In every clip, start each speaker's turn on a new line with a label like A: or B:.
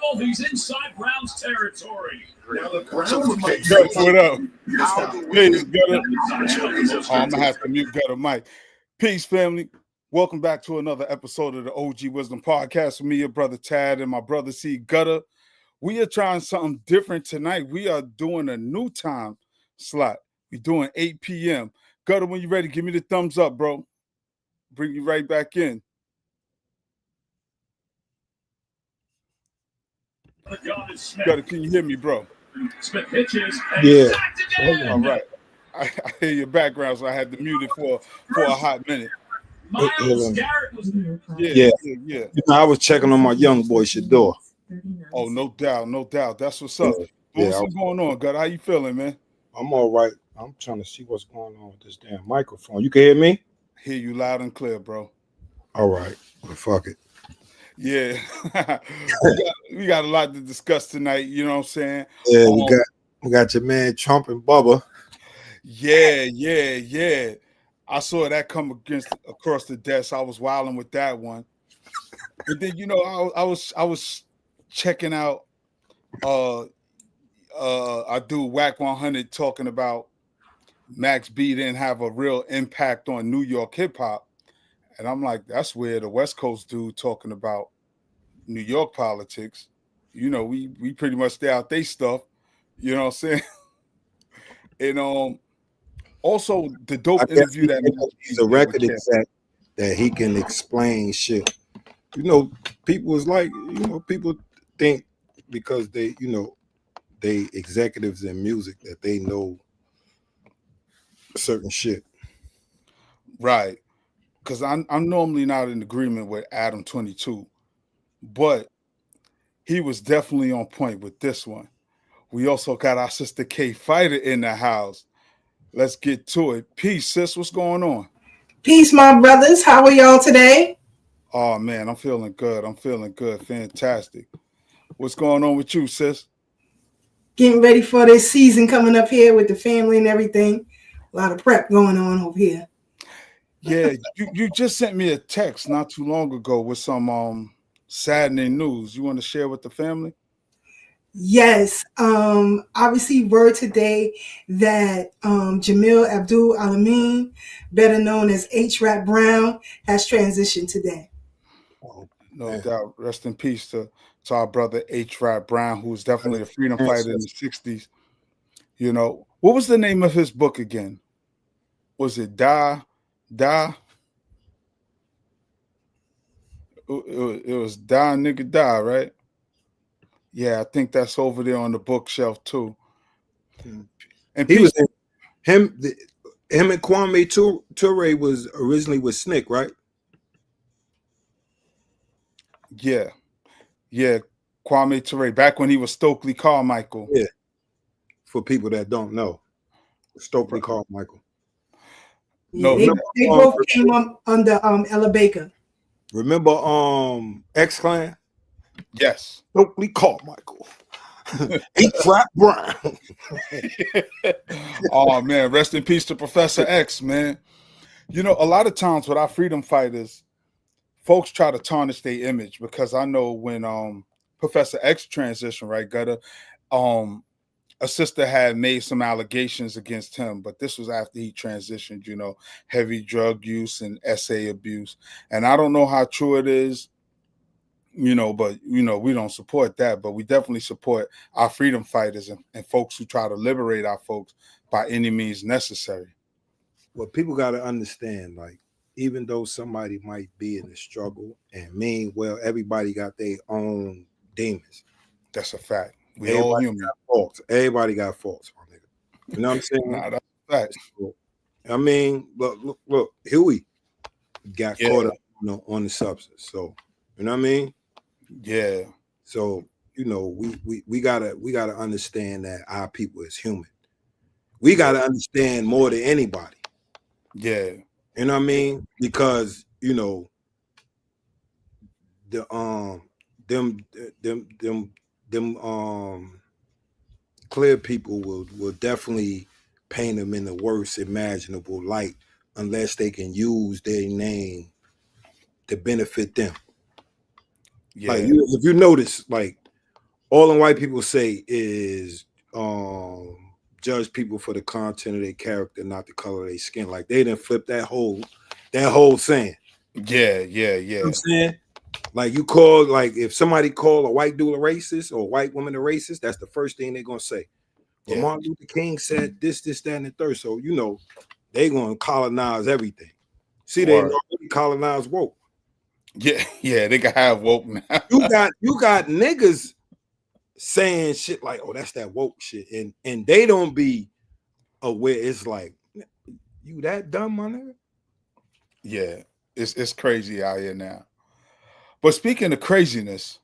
A: careful, he's inside Brown's territory.
B: Now the Browns might
C: What up? Peace, Gutter. I'm gonna have to mute Gutter Mike. Peace, family. Welcome back to another episode of the OG Wisdom Podcast with me, your brother Tad, and my brother C-Gutta. We are trying something different tonight. We are doing a new time slot. We're doing 8 p.m. Gutter, when you're ready, give me the thumbs up, bro. Bring you right back in. Gutter, can you hear me, bro?
B: Yeah.
C: All right. I hear your background, so I had to mute it for a hot minute.
B: Yeah. You know, I was checking on my young boy Shador.
C: Oh, no doubt. That's what's up. What's going on, Gutter? How you feeling, man?
B: I'm all right. I'm trying to see what's going on with this damn microphone. You can hear me?
C: Hear you loud and clear, bro.
B: All right. Well, fuck it.
C: Yeah. we got a lot to discuss tonight, you know what I'm saying?
B: Yeah, we got your man Trump and Bubba.
C: Yeah. I saw that come across the desk. I was wilding with that one. And then, you know, I was checking out I do Wack 100 talking about Max B didn't have a real impact on New York hip hop. And I'm like, that's where the West Coast dude talking about New York politics. You know, we pretty much stay out they stuff. You know what I'm saying? And also the dope interview that
B: he's a record exec that he can explain shit. You know, people think because they executives in music that they know certain shit.
C: Right. Because I'm normally not in agreement with Adam 22, but he was definitely on point with this one. We also got our sister K Fighter in the house. Let's get to it. Peace, sis. What's going on?
D: Peace, my brothers. How are y'all today?
C: Oh, man, I'm feeling good. Fantastic. What's going on with you, sis?
D: Getting ready for this season coming up here with the family and everything. A lot of prep going on over here.
C: Yeah, you just sent me a text not too long ago with some saddening news. You want to share with the family?
D: Yes. I received word today that Jamil Abdul Alameen, better known as H-Rap Brown, has transitioned today.
C: No doubt. Rest in peace to our brother H-Rap Brown, who was definitely a freedom fighter in the 60s. You know, what was the name of his book again? Was it Die? It was Die Nigga Die, right? Yeah, I think that's over there on the bookshelf too.
B: And he was him and Kwame Ture was originally with Snick, right?
C: Yeah, Kwame Ture, back when he was Stokely Carmichael.
B: Yeah, for people that don't know, Stokely Carmichael.
D: No, they both came up under Ella Baker.
B: Remember X Clan?
C: Yes.
B: Stokely Carmichael. H-Rap Brown.
C: Oh man, rest in peace to Professor X, man. You know, a lot of times with our freedom fighters, folks try to tarnish their image, because I know when Professor X transitioned, right, Gutter, a sister had made some allegations against him, but this was after he transitioned, you know, heavy drug use and SA abuse. And I don't know how true it is, you know, but, you know, we don't support that, but we definitely support our freedom fighters and folks who try to liberate our folks by any means necessary.
B: Well, people got to understand, like, even though somebody might be in the struggle and meanwhile, everybody got their own demons.
C: That's a fact. We all human.
B: Got faults. Everybody got faults, my nigga. You know what I'm saying?
C: Nah, that's a fact.
B: I mean, look, Huey got caught up, you know, on the substance. So, you know what I mean?
C: Yeah.
B: So, you know, we gotta understand that our people is human. We gotta understand more than anybody.
C: Yeah.
B: You know what I mean? Because, you know, the them clear people will definitely paint them in the worst imaginable light unless they can use their name to benefit them. Yeah. Like if you notice, like all the white people say is judge people for the content of their character, not the color of their skin. Like they didn't flip that whole saying.
C: Yeah.
B: You know what I'm saying? Like you call, like if somebody call a white dude a racist or a white woman a racist, that's the first thing they're gonna say. But Martin Luther King said this, that, and the third. So you know they're gonna colonize everything. See, they already colonized woke.
C: Yeah, they can have woke now.
B: you got niggas saying shit like, oh, that's that woke shit, and they don't be aware. It's like, you that dumb, my nigga?
C: Yeah, it's crazy out here now. But speaking of craziness,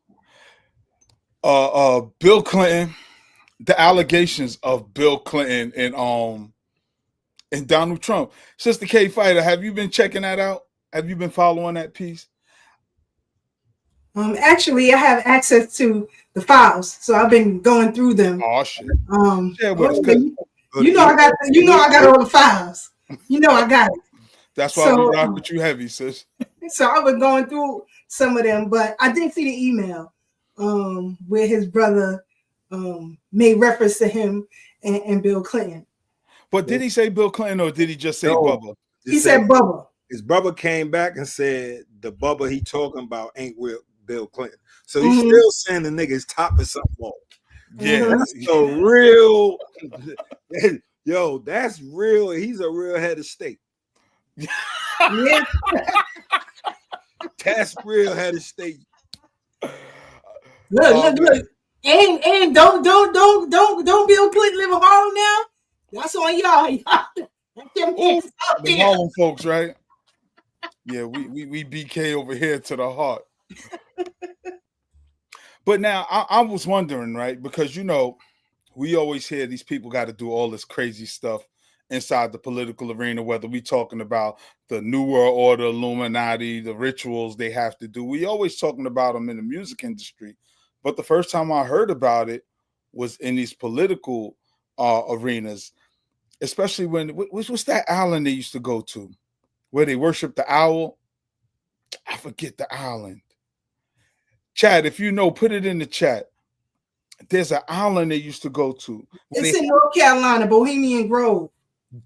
C: Bill Clinton, the allegations of Bill Clinton and Donald Trump. Sister K Fighter, have you been checking that out? Have you been following that piece?
D: Actually, I have access to the files, so I've been going through them.
C: Oh shit!
D: I got all the files. You know, I got it.
C: That's why we rock with you heavy, sis.
D: So I was going through some of them, but I did see the email where his brother made reference to him and Bill Clinton.
C: But did he say Bill Clinton or did he just say Bubba?
D: He said Bubba.
B: His brother came back and said the Bubba he talking about ain't real Bill Clinton. So he's still saying the nigga's top is something wrong.
C: Yeah.
B: That's a real, yo, that's real. He's a real head of state.
D: Yeah.
B: That's real head of state.
D: Look. And don't Bill Clinton live in Harlem now? That's on y'all.
C: The Harlem folks, right? Yeah, we BK over here to the heart. But now I was wondering, right? Because you know, we always hear these people got to do all this crazy stuff inside the political arena, whether we talking about the New World Order, Illuminati, the rituals they have to do. We always talking about them in the music industry. But the first time I heard about it was in these political arenas, especially when, which was that island they used to go to where they worship the owl? I forget the island. Chad, if you know, put it in the chat. There's an island they used to go to.
D: It's in North Carolina, Bohemian Grove.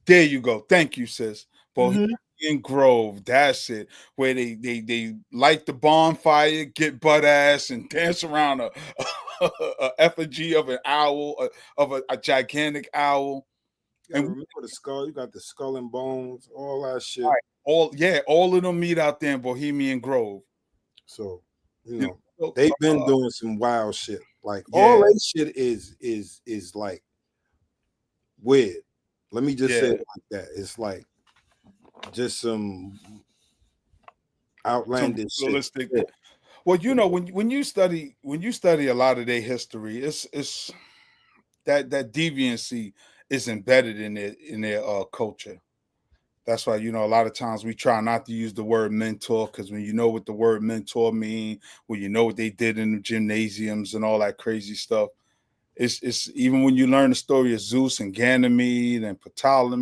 C: There you go. Thank you, sis. Bohemian Grove. That's it. Where they light the bonfire, get butt ass, and dance around a effigy of an owl, of a gigantic owl.
B: And remember the skull. You got the skull and bones, all that shit.
C: Right. All of them meet out there in Bohemian Grove.
B: So you know they've been doing some wild shit. Like all that shit is like weird. Let me just say it like that. It's like just some outlandish shit.
C: Well, you know, when you study a lot of their history, it's that deviancy is embedded in their culture. That's why, you know, a lot of times we try not to use the word mentor, because when you know what the word mentor mean, when you know what they did in the gymnasiums and all that crazy stuff, it's even when you learn the story of Zeus and Ganymede and Plato,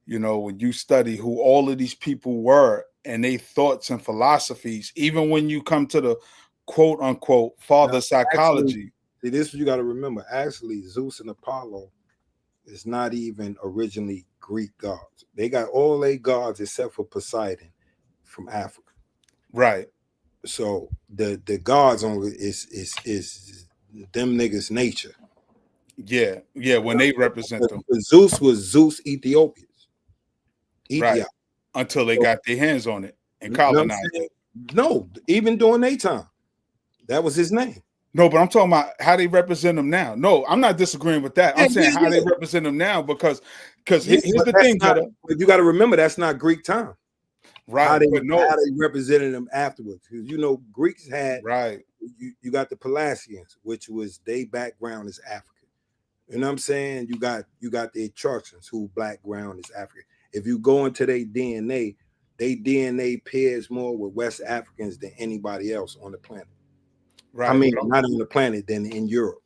C: you know, when you study who all of these people were and their thoughts and philosophies, even when you come to the quote unquote father psychology.
B: See, this is what you got to remember. Actually, Zeus and Apollo is not even originally Greek gods. They got all their gods except for Poseidon from Africa.
C: Right.
B: So the gods only is them niggas' nature.
C: Yeah. When they represent them.
B: Zeus was Zeus Ethiopians.
C: Right. Until they got their hands on it and colonized it.
B: No, even during their time. That was his name.
C: No, but I'm talking about how they represent them now. No, I'm not disagreeing with that. I'm saying how they represent them now because here's the thing.
B: You got to remember that's not Greek time.
C: Right.
B: How they represented them afterwards. Because, you know, Greeks had, you got the Pelasgians, which was their background is African. You know what I'm saying? You got the Etruscans, who background is African. If you go into their DNA pairs more with West Africans than anybody else on the planet.
C: Right.
B: I mean, not on the planet, than in Europe.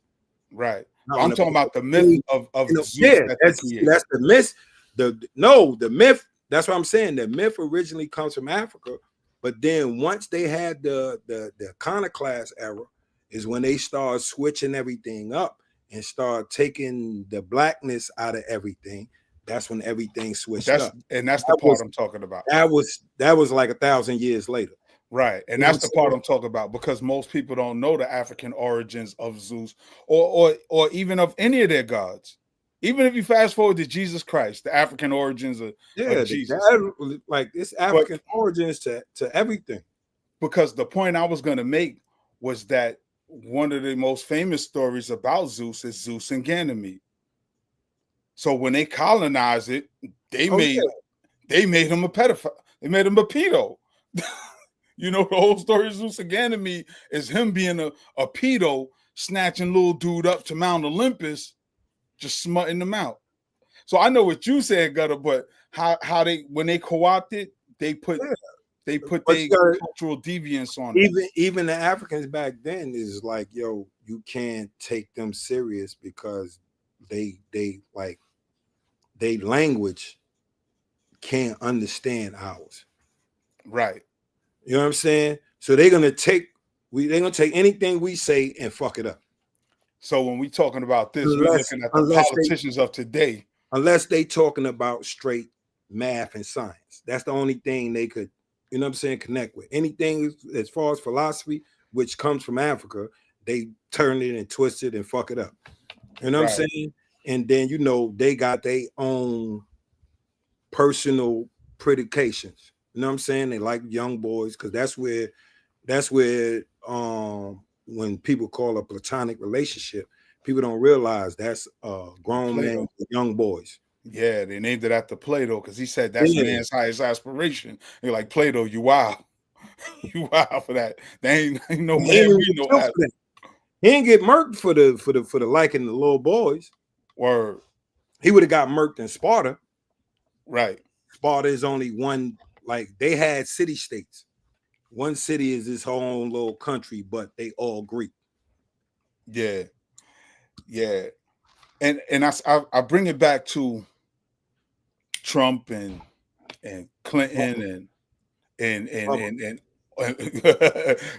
C: Right. I'm talking about the myth of
B: that's the myth. The myth. That's what I'm saying. The myth originally comes from Africa, But then once they had the iconoclast era, is when they start switching everything up and start taking the blackness out of everything. That's when everything switched up.
C: And that's the part I'm talking about.
B: That was like 1,000 years later.
C: Right. And that's the part I'm talking about, because most people don't know the African origins of Zeus or even of any of their gods. Even if you fast forward to Jesus Christ, the African origins of Jesus.
B: Like it's African origins to everything.
C: Because the point I was going to make was that one of the most famous stories about Zeus is Zeus and Ganymede. So when they colonized it, they made him a pedophile. They made him a pedo. You know, the whole story of Zeus and Ganymede is him being a pedo, snatching little dude up to Mount Olympus, just smutting them out. So I know what you said, Gutta, but how they, when they co-opted, they put their cultural deviance on it.
B: Even the Africans back then is like, yo, you can't take them serious because they language can't understand ours.
C: Right.
B: You know what I'm saying? So they're gonna take anything we say and fuck it up.
C: So when we talking about this, we're looking at the politicians of today.
B: Unless they talking about straight math and science. That's the only thing they could, you know what I'm saying, connect with. Anything as far as philosophy, which comes from Africa, they turn it and twist it and fuck it up. You know what I'm saying? And then, you know, they got their own personal predications. You know what I'm saying? They like young boys because that's where when people call a platonic relationship, people don't realize that's grown men with young boys.
C: Yeah, they named it after Plato because he said that's man's highest aspiration. They're like, Plato, you wild. You wild for that. They ain't no man.
B: He didn't get murked for the liking the little boys.
C: Word.
B: He would have got murked in Sparta.
C: Right.
B: Sparta is only one, like they had city states. One city is its own little country, but they all Greek.
C: Yeah. Yeah. And I bring it back to Trump and Clinton and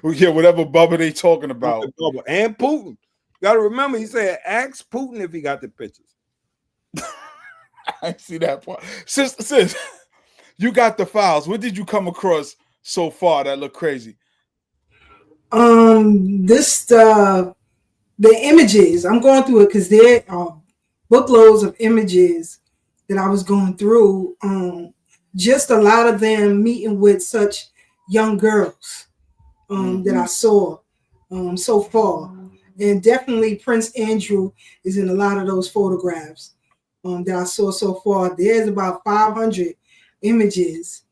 C: yeah, whatever bubble they talking about.
B: And Putin. You gotta remember, he said, ask Putin if he got the pictures.
C: I see that part. Sis, you got the files. What did you come across so far that look crazy?
D: The images. I'm going through it because there are bookloads of images that I was going through. Just a lot of them meeting with such young girls that I saw so far. And definitely Prince Andrew is in a lot of those photographs that I saw so far. There's about 500 images.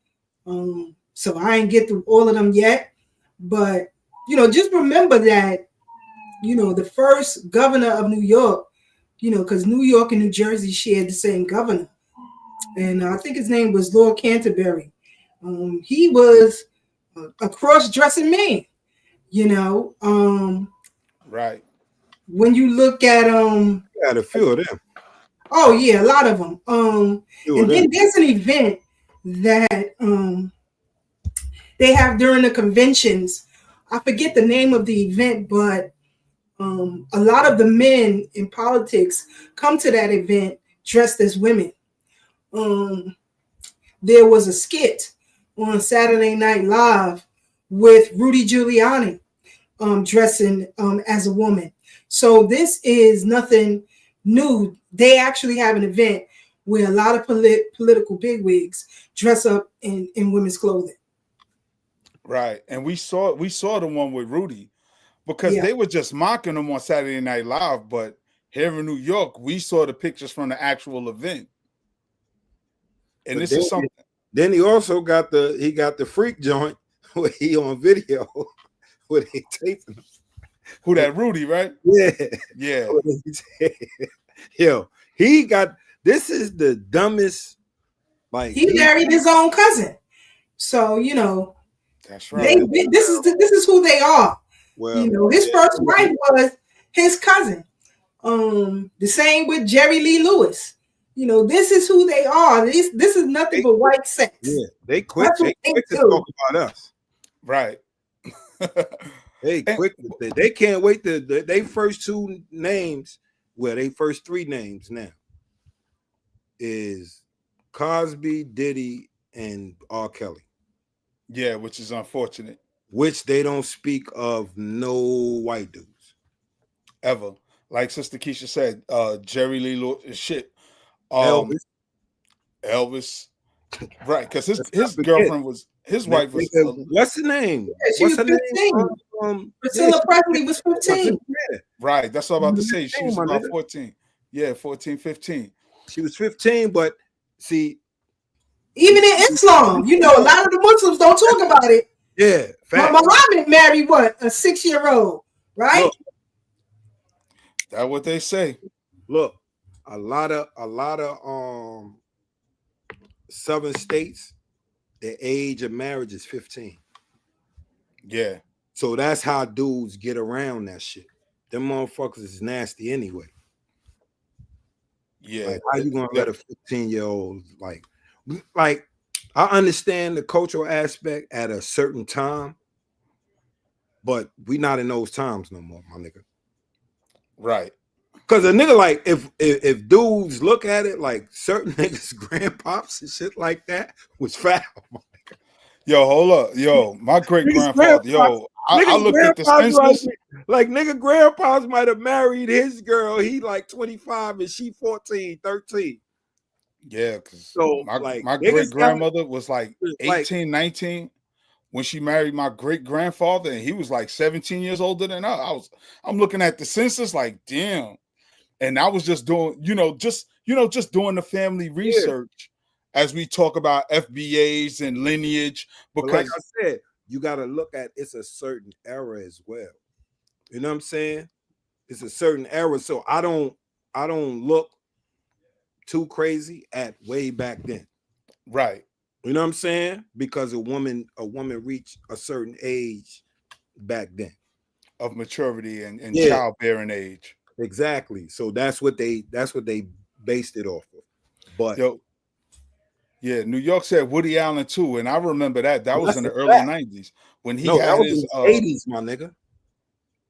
D: So I ain't get through all of them yet. But, you know, just remember that, you know, the first governor of New York, you know, because New York and New Jersey shared the same governor. And I think his name was Lord Canterbury. He was a cross-dressing man, you know.
C: Right.
D: When you look at
B: got a few of them.
D: Oh yeah, a lot of them. And then there's an event that they have during the conventions. I forget the name of the event, but a lot of the men in politics come to that event dressed as women. There was a skit on Saturday Night Live with Rudy Giuliani dressing as a woman. So this is nothing new. They actually have an event where a lot of political bigwigs dress up in women's clothing.
C: Right. And we saw the one with Rudy because they were just mocking him on Saturday Night Live. But here in New York, we saw the pictures from the actual event. And this is something.
B: Then he also got the freak joint where he on video where they taping him.
C: Who that Rudy, right?
B: Yeah.
C: Yeah.
B: Yo, this is the dumbest. Like
D: he married his own cousin. So, you know,
C: that's right.
D: This is who they are.
B: Well,
D: you know, his first wife was his cousin. The same with Jerry Lee Lewis. You know, this is who they are. This is nothing but white sex.
B: Yeah, they quit. They quit to talk about us.
C: Right.
B: They quick. They can't wait to they first two names. Well, they first three names now is Cosby, Diddy, and R. Kelly.
C: Yeah, which is unfortunate.
B: Which they don't speak of no white dudes
C: ever. Like Sister Keisha said, Jerry Lee Lewis, shit. Elvis. Right, because his girlfriend was his wife was.
B: What's the name?
D: Yeah,
B: what's her
D: 15.
B: name?
D: Priscilla Presley was 15.
C: Right, that's what I'm about to say. She was about 14. Yeah, 14, 15.
B: She was 15, but see,
D: even in Islam, you know, a lot of the Muslims don't talk about it.
B: Yeah,
D: but Muhammad married what? A 6-year-old, right?
B: Look,
C: that's what they say.
B: Look, a lot of southern states, the age of marriage is 15.
C: Yeah.
B: So that's how dudes get around that shit. Them motherfuckers is nasty anyway.
C: Yeah.
B: Like, how you gonna let a 15-year-old like I understand the cultural aspect at a certain time, but we not in those times no more, my nigga.
C: Right.
B: Because a nigga like if dudes look at it like certain niggas grandpops and shit like that was foul.
C: Yo, hold up. Yo, my great grandfather, yo, I looked at the census.
B: Like nigga grandpas might have married his girl. He like 25 and she 14, 13.
C: Yeah, because
B: so
C: my great grandmother was like 18, 19 when she married my great grandfather, and he was like 17 years older than her. I'm looking at the census like, damn. And I was just doing, just doing the family research as we talk about FBAs and lineage. Because
B: like I said, you got to look at it's a certain era as well. You know what I'm saying? It's a certain era. So I don't look too crazy at way back then.
C: Right.
B: You know what I'm saying? Because a woman reached a certain age back then.
C: Of maturity and childbearing age.
B: Exactly. So that's what they based it off of. But
C: yeah, New York said Woody Allen too, and I remember that was in the early 90s when he had his
B: 80s, my nigga.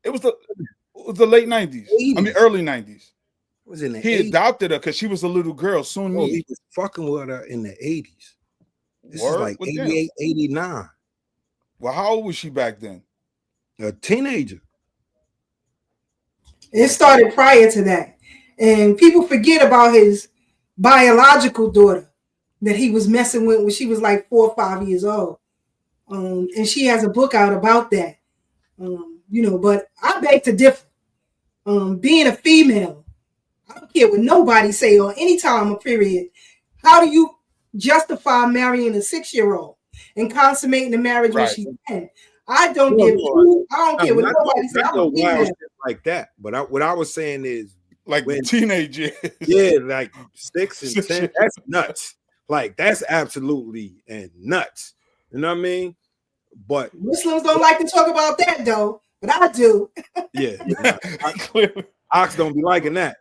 C: It was the late 90s.
B: 80s.
C: I mean early 90s.
B: It was in the
C: he
B: 80s.
C: Adopted her because she was a little girl.
B: He was fucking with her in the 80s. This is like 88, 89.
C: Well, how old was she back then?
B: A teenager.
D: It started prior to that. And people forget about his biological daughter that he was messing with when she was like 4 or 5 years old. And she has a book out about that. But I beg to differ. Being a female, I don't care what nobody say on any time or period. How do you justify marrying a 6-year-old and consummating the marriage when she's 10? I don't care what nobody say. I'm a female.
B: Like that. But what I was saying is
C: like when teenagers.
B: Yeah, like 6 and 10. That's nuts. Like that's absolutely nuts. You know what I mean? But
D: Muslims don't like to talk about that though, but I do.
B: Yeah. Ox don't be liking that.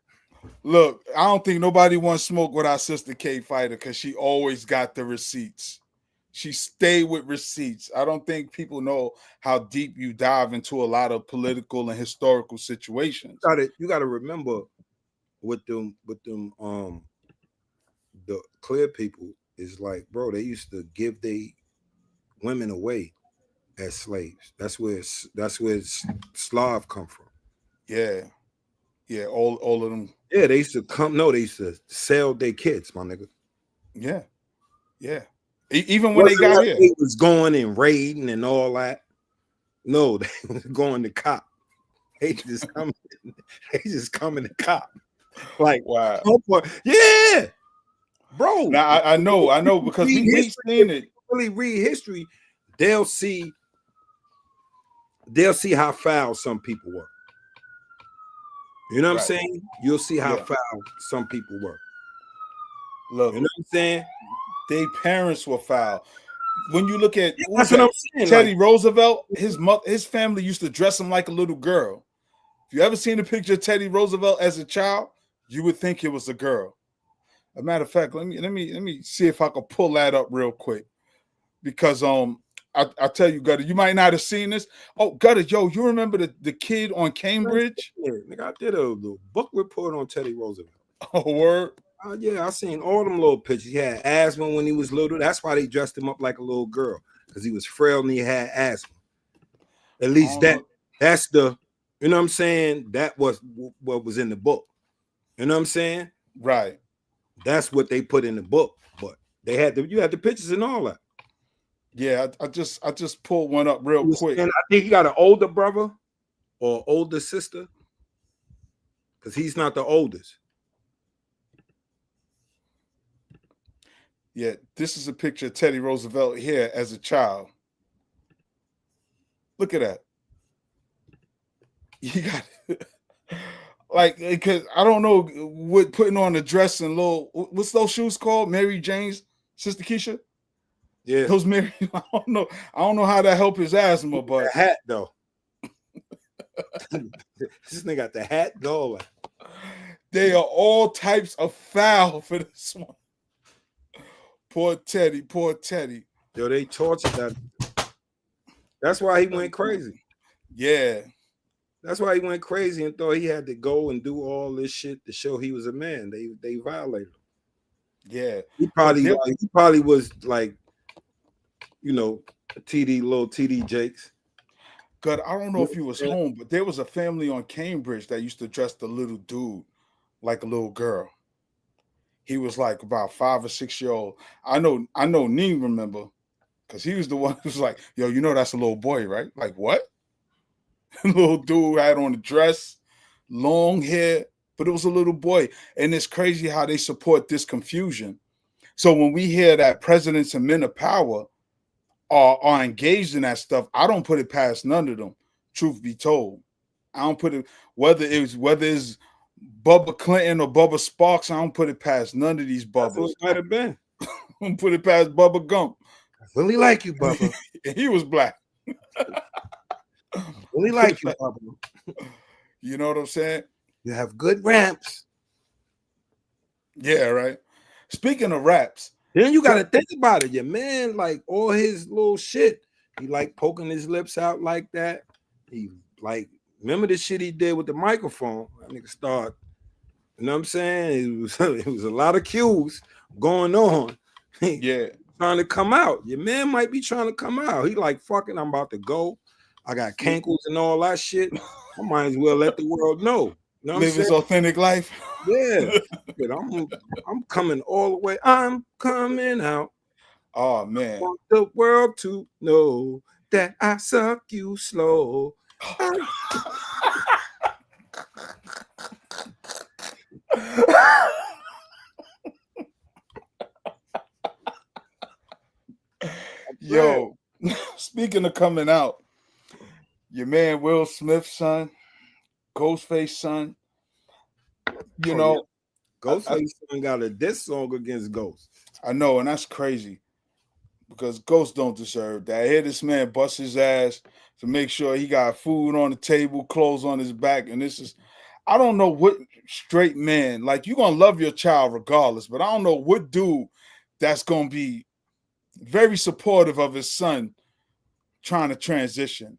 C: Look, I don't think nobody wants smoke with our sister K Fighter because she always got the receipts. She stayed with receipts. I don't think people know how deep you dive into a lot of political and historical situations.
B: You got to remember with them the clear people is like, bro, they used to give their women away as slaves. That's where Slav come from.
C: Yeah. Yeah, all of them.
B: Yeah, they used to they used to sell their kids, my nigga.
C: Yeah. Yeah. Even when they got here.
B: They was going and raiding and all that. No, they was going to cop. They just coming to cop. Like,
C: wow.
B: Yeah. Bro.
C: Now I know because we've seen it.
B: Really read history, they'll see how foul some people were. You know what I'm saying? You'll see how foul some people were.
C: Look,
B: you know what I'm saying?
C: Their parents were foul. When you look at
B: that's what I'm saying.
C: Teddy Roosevelt, his family used to dress him like a little girl. If you ever seen a picture of Teddy Roosevelt as a child, you would think it was a girl. As a matter of fact, let me see if I can pull that up real quick. Because I tell you, Gutta, you might not have seen this. Oh, Gutta, yo, you remember the kid on Cambridge?
B: Yeah, nigga, I did a little book report on Teddy Roosevelt.
C: Oh, word.
B: Yeah, I seen all them little pictures. He had asthma when he was little. That's why they dressed him up like a little girl, because he was frail and he had asthma. At least that's the, you know what I'm saying? That was what was in the book. You know what I'm saying?
C: Right.
B: That's what they put in the book. But they had you had the pictures and all that.
C: Yeah, I just pulled one up real quick.
B: And I think he got an older brother or older sister, because he's not the oldest.
C: Yeah, this is a picture of Teddy Roosevelt here as a child. Look at that. You got like, because I don't know what putting on a dress and little, what's those shoes called? Mary Jane's, Sister Keisha?
B: Yeah.
C: Those Mary, I don't know how that help his asthma, but
B: the hat though. This nigga got the hat though.
C: They are all types of foul for this one. Poor Teddy, poor Teddy.
B: Yo, they tortured that. That's why he went crazy.
C: Yeah.
B: That's why he went crazy and thought he had to go and do all this shit to show he was a man. They violated him.
C: Yeah.
B: He probably was like, you know, little TD Jakes.
C: God, I don't know if he was home, but there was a family on Cambridge that used to dress the little dude like a little girl. He was like about 5 or 6 years old. I know Neen remember, because he was the one who was like, yo, you know that's a little boy, right? Like, what? Little dude had on a dress, long hair, but it was a little boy. And it's crazy how they support this confusion. So when we hear that presidents and men of power are engaged in that stuff, I don't put it past none of them, truth be told. I don't put it, whether it's Bubba Clinton or Bubba Sparks, I don't put it past none of these Bubbas.
B: It might have been.
C: I don't put it past Bubba Gump.
B: I really like you, Bubba.
C: He was black.
B: Really like you, Bubba.
C: You know what I'm saying?
B: You have good raps.
C: Yeah, right. Speaking of raps,
B: then you got to think about it. Your man, like all his little shit, he like poking his lips out like that. He like, remember the shit he did with the microphone? That nigga start, you know what I'm saying? It was a lot of cues going on.
C: Yeah.
B: Trying to come out. Your man might be trying to come out. He like, fucking, I'm about to go. I got cankles and all that shit. I might as well let the world know. You know
C: live his authentic life.
B: Yeah. But I'm coming all the way. I'm coming out.
C: Oh man.
B: I want the world to know that I suck you slow.
C: Yo, speaking of coming out, your man Will Smith's son, Ghostface son, you know,
B: yeah. Ghostface son got a diss song against Ghost.
C: I know, and that's crazy because Ghost don't deserve that. I hear this man bust his ass to make sure he got food on the table, clothes on his back, and this is, I don't know what straight man, like, you're gonna love your child regardless, but I don't know what dude that's gonna be very supportive of his son trying to transition.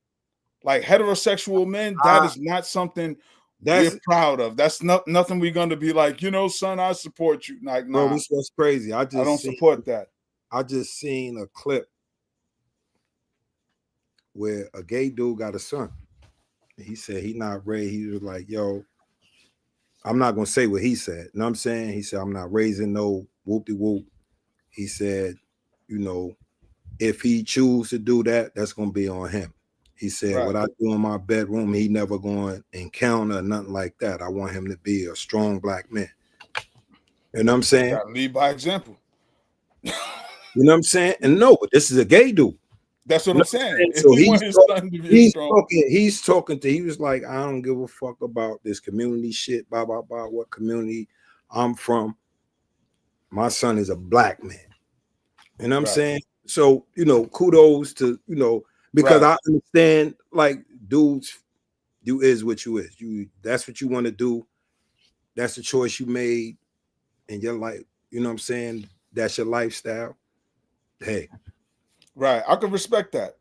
C: Like heterosexual men, that is not something we're proud of. That's nothing we're gonna be like, you know, son, I support you. Like, nah,
B: bro, this was crazy. I
C: don't support that.
B: I just seen a clip where a gay dude got a son. He said he not ready. He was like, yo, I'm not gonna say what he said. You know what I'm saying? He said, I'm not raising no whoop-de-whoop. He said, you know, if he choose to do that, that's gonna be on him. He said, right. What I do in my bedroom, he never going to encounter nothing like that. I want him to be a strong black man. You know what I'm saying?
C: Lead by example.
B: You know what I'm saying? And no, but this is a gay dude.
C: That's what I'm saying.
B: So he was like, I don't give a fuck about this community shit, blah, blah, blah, what community I'm from. My son is a black man. You know what I'm saying? So, you know, kudos to, you know, because I understand, like, dudes, you is what you is. That's what you want to do. That's the choice you made in your life. You know what I'm saying? That's your lifestyle. Hey,
C: Right. I can respect that.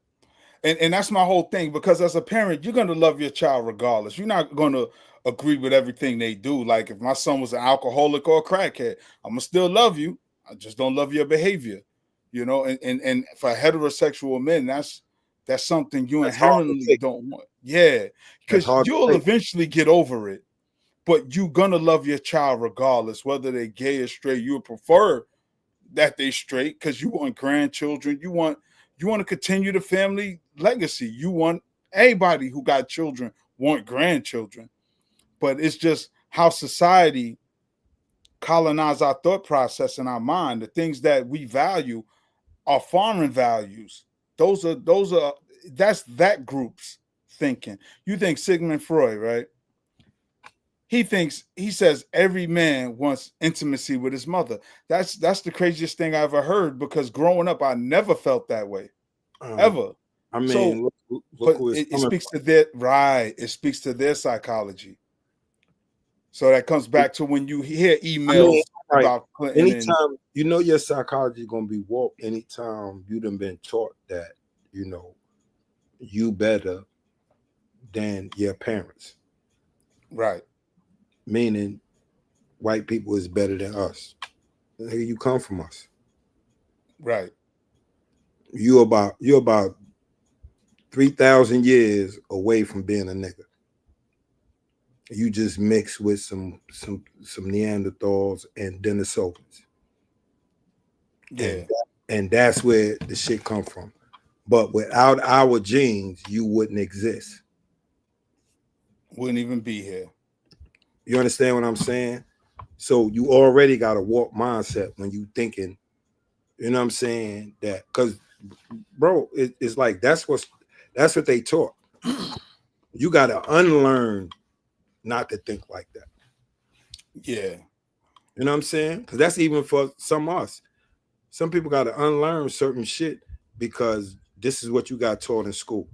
C: And that's my whole thing, because as a parent, you're going to love your child regardless. You're not going to agree with everything they do. Like if my son was an alcoholic or a crackhead, I'm going to still love you. I just don't love your behavior, you know. And for heterosexual men, that's something you inherently don't want. Yeah, because you'll eventually get over it, but you're going to love your child regardless, whether they're gay or straight. You would prefer that they straight because you want grandchildren. You want to continue the family legacy. You want anybody who got children want grandchildren. But it's just how society colonize our thought process and our mind. The things that we value are foreign values. That's that group's thinking. You think Sigmund Freud, right? He says every man wants intimacy with his mother. That's the craziest thing I ever heard, because growing up, I never felt that way. Ever.
B: I mean,
C: so,
B: look
C: it speaks to their It speaks to their psychology. So that comes back to when you hear emails about Clinton.
B: Anytime you know your psychology is gonna be warped, anytime you done been taught that, you know, you better than your parents.
C: Right.
B: Meaning white people is better than us. You come from us.
C: Right.
B: You're about 3,000 years away from being a nigga. You just mix with some Neanderthals and Denisovans.
C: Yeah.
B: And that's where the shit come from. But without our genes, you wouldn't exist.
C: Wouldn't even be here.
B: You understand what I'm saying? So you already got a warped mindset when you thinking, you know what I'm saying? That because, bro, it's like that's what they taught. You got to unlearn not to think like that.
C: Yeah.
B: You know what I'm saying? Because that's even for some of us. Some people got to unlearn certain shit because this is what you got taught in school.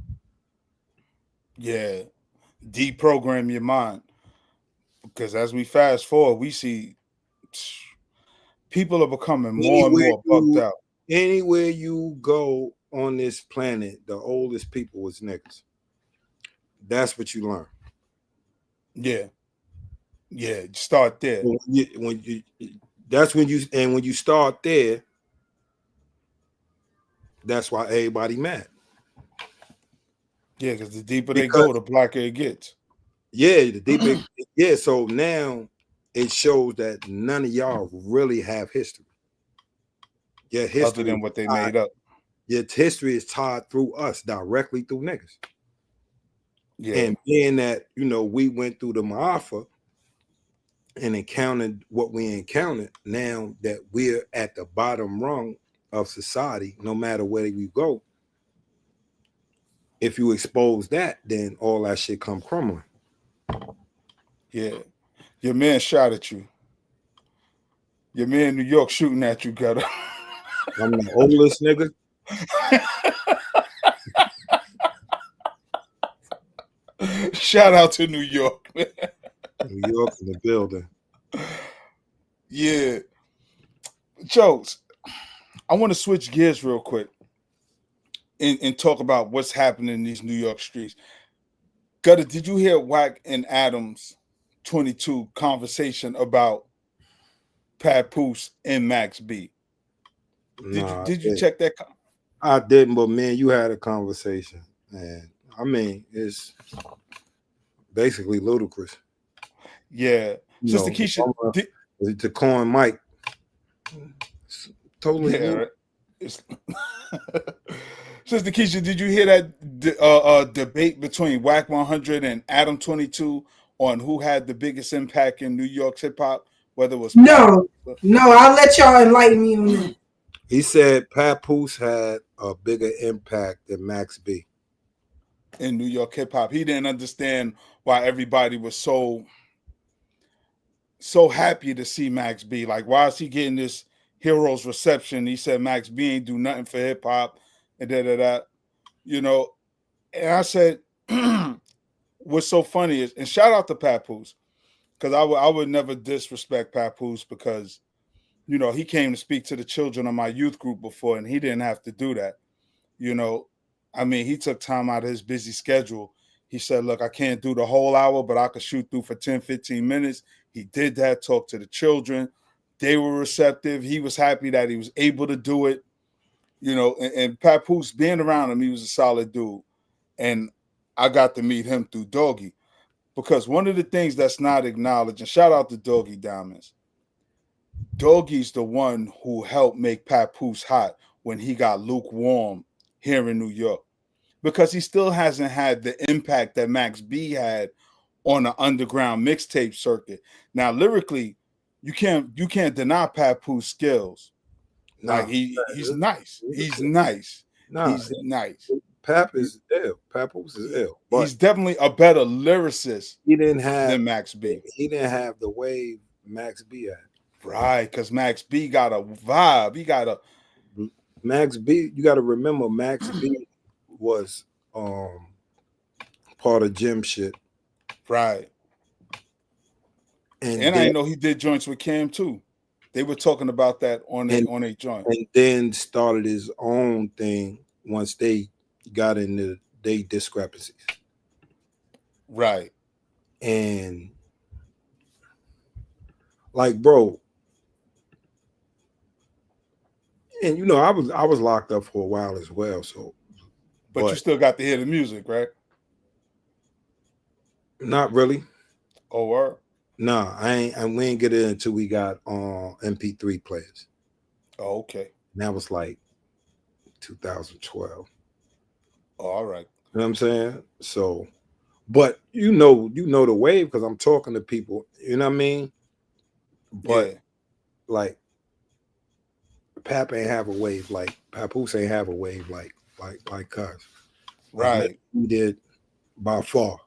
C: Yeah. Deprogram your mind. Because as we fast forward, we see people are becoming more and more bugged out.
B: Anywhere you go on this planet, the oldest people was niggas. That's what you learn.
C: Yeah. Yeah, start there.
B: When you start there, that's why everybody mad.
C: Yeah, because the deeper they go, the blacker it gets.
B: Yeah, the deeper. Yeah, so now it shows that none of y'all really have history. Yeah, history
C: other than what they made up.
B: Yet history is tied through us, directly through niggas.
C: Yeah.
B: And being that, you know, we went through the Ma'afa and encountered what we encountered, now that we're at the bottom rung of society, no matter where you go, if you expose that, then all that shit come crumbling.
C: Yeah. Your man shot at you. Your man in New York shooting at you, Gutta.
B: I'm the oldest nigga.
C: Shout out to New York, man.
B: New York in the building.
C: Yeah. Jokes. I want to switch gears real quick and talk about what's happening in these New York streets. Gutta, did you hear Wack and Adams 22 conversation about Papoose and Max B? Did you check that?
B: I didn't, but man, you had a conversation, man. I mean, it's basically ludicrous.
C: Yeah. Sister Keisha,
B: to coin Mike. Totally.
C: Yeah, right. Sister Keisha, did you hear that debate between Wack 100 and Adam 22 on who had the biggest impact in New York's hip hop? Whether it was
D: no, I'll let y'all enlighten me on that.
B: He said Papoose had a bigger impact than Max B
C: in New York hip hop. He didn't understand why everybody was so happy to see Max B. Like, why is he getting this hero's reception? He said Max B ain't do nothing for hip hop and da. You know, and I said, what's so funny is, and shout out to Papoose, because I would never disrespect Papoose, because, you know, he came to speak to the children of my youth group before, and he didn't have to do that. You know, I mean, he took time out of his busy schedule. He said, look, I can't do the whole hour, but I could shoot through for 10, 15 minutes. He did that, talked to the children. They were receptive. He was happy that he was able to do it. You know, and Papoose, being around him, he was a solid dude. And I got to meet him through Doggy. Because one of the things that's not acknowledged, and shout out to Doggy Diamonds, Doggy's the one who helped make Papoose hot when he got lukewarm here in New York. Because he still hasn't had the impact that Max B had on the underground mixtape circuit. Now, lyrically, you can't deny Papoose skills.
B: Nah,
C: like he's nice. He's nice.
B: Nah,
C: he's nice.
B: Pap is ill. Papoose is ill. But
C: he's definitely a better lyricist than Max B.
B: He didn't have the wave Max B had.
C: Right, because Max B got a vibe. He got a
B: Max B. You got to remember, Max B was part of Jim shit.
C: Right. And I know he did joints with Cam too. They were talking about that on a joint.
B: And then started his own thing once they got into their discrepancies.
C: Right.
B: And like, bro, and you know, I was locked up for a while as well. So
C: but you still got to hear the music, right?
B: Not really.
C: Oh, word?
B: No, we ain't get it until we got MP3 players.
C: Oh, okay.
B: And that was like 2012.
C: Oh, all right.
B: You know what I'm saying? So, but you know the wave because I'm talking to people, you know what I mean? But like Pap ain't have a wave like Papoose ain't have a wave like Cuz.
C: Right.
B: He did by far.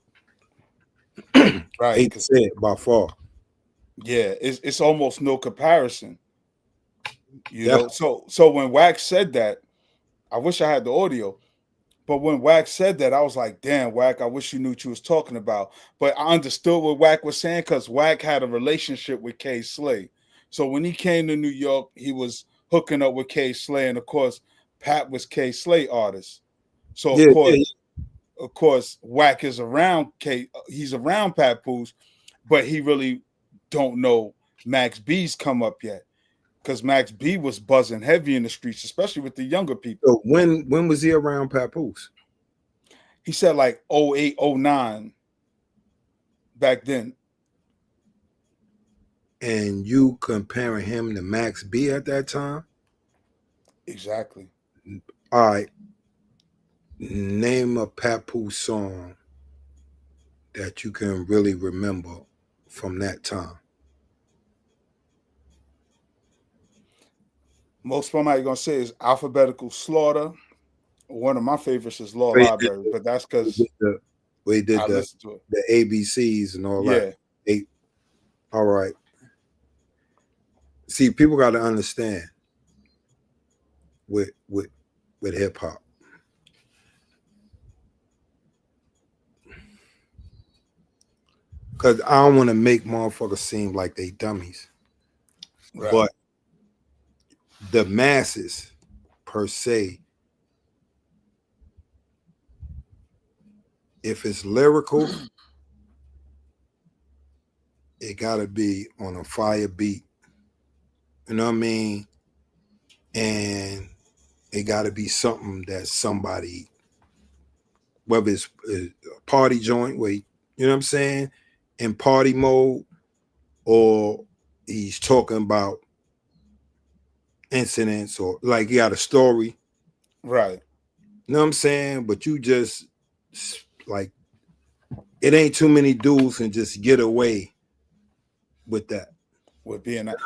C: Right.
B: 8% by far.
C: Yeah, it's almost no comparison. You know, so when Wack said that, I wish I had the audio, but when Wack said that, I was like, damn, Wack, I wish you knew what you was talking about. But I understood what Wack was saying because Wack had a relationship with K Slay. So when he came to New York, he was hooking up with K Slay, and of course, Pat was K Slay artist. So of course, Wack is around he's around Papoose, but he really don't know Max B's come up yet. Because Max B was buzzing heavy in the streets, especially with the younger people.
B: So when was he around Papoose?
C: He said like 08, 09 back then.
B: And you comparing him to Max B at that time?
C: Exactly.
B: All right. Name a Papoose song that you can really remember from that time.
C: Most of them I'm going to say is Alphabetical Slaughter. One of my favorites is Law Library, but that's because
B: we did the ABCs and all that. All right. See, people got to understand with hip hop. Because I don't want to make motherfuckers seem like they dummies. Right. But the masses, per se, if it's lyrical, it got to be on a fire beat. You know what I mean? And it got to be something that somebody, whether it's a party joint, where you know what I'm saying, in party mode, or he's talking about incidents, or like he got a story.
C: Right.
B: You know what I'm saying? But you just, like, it ain't too many dudes can just get away with that.
C: With being that.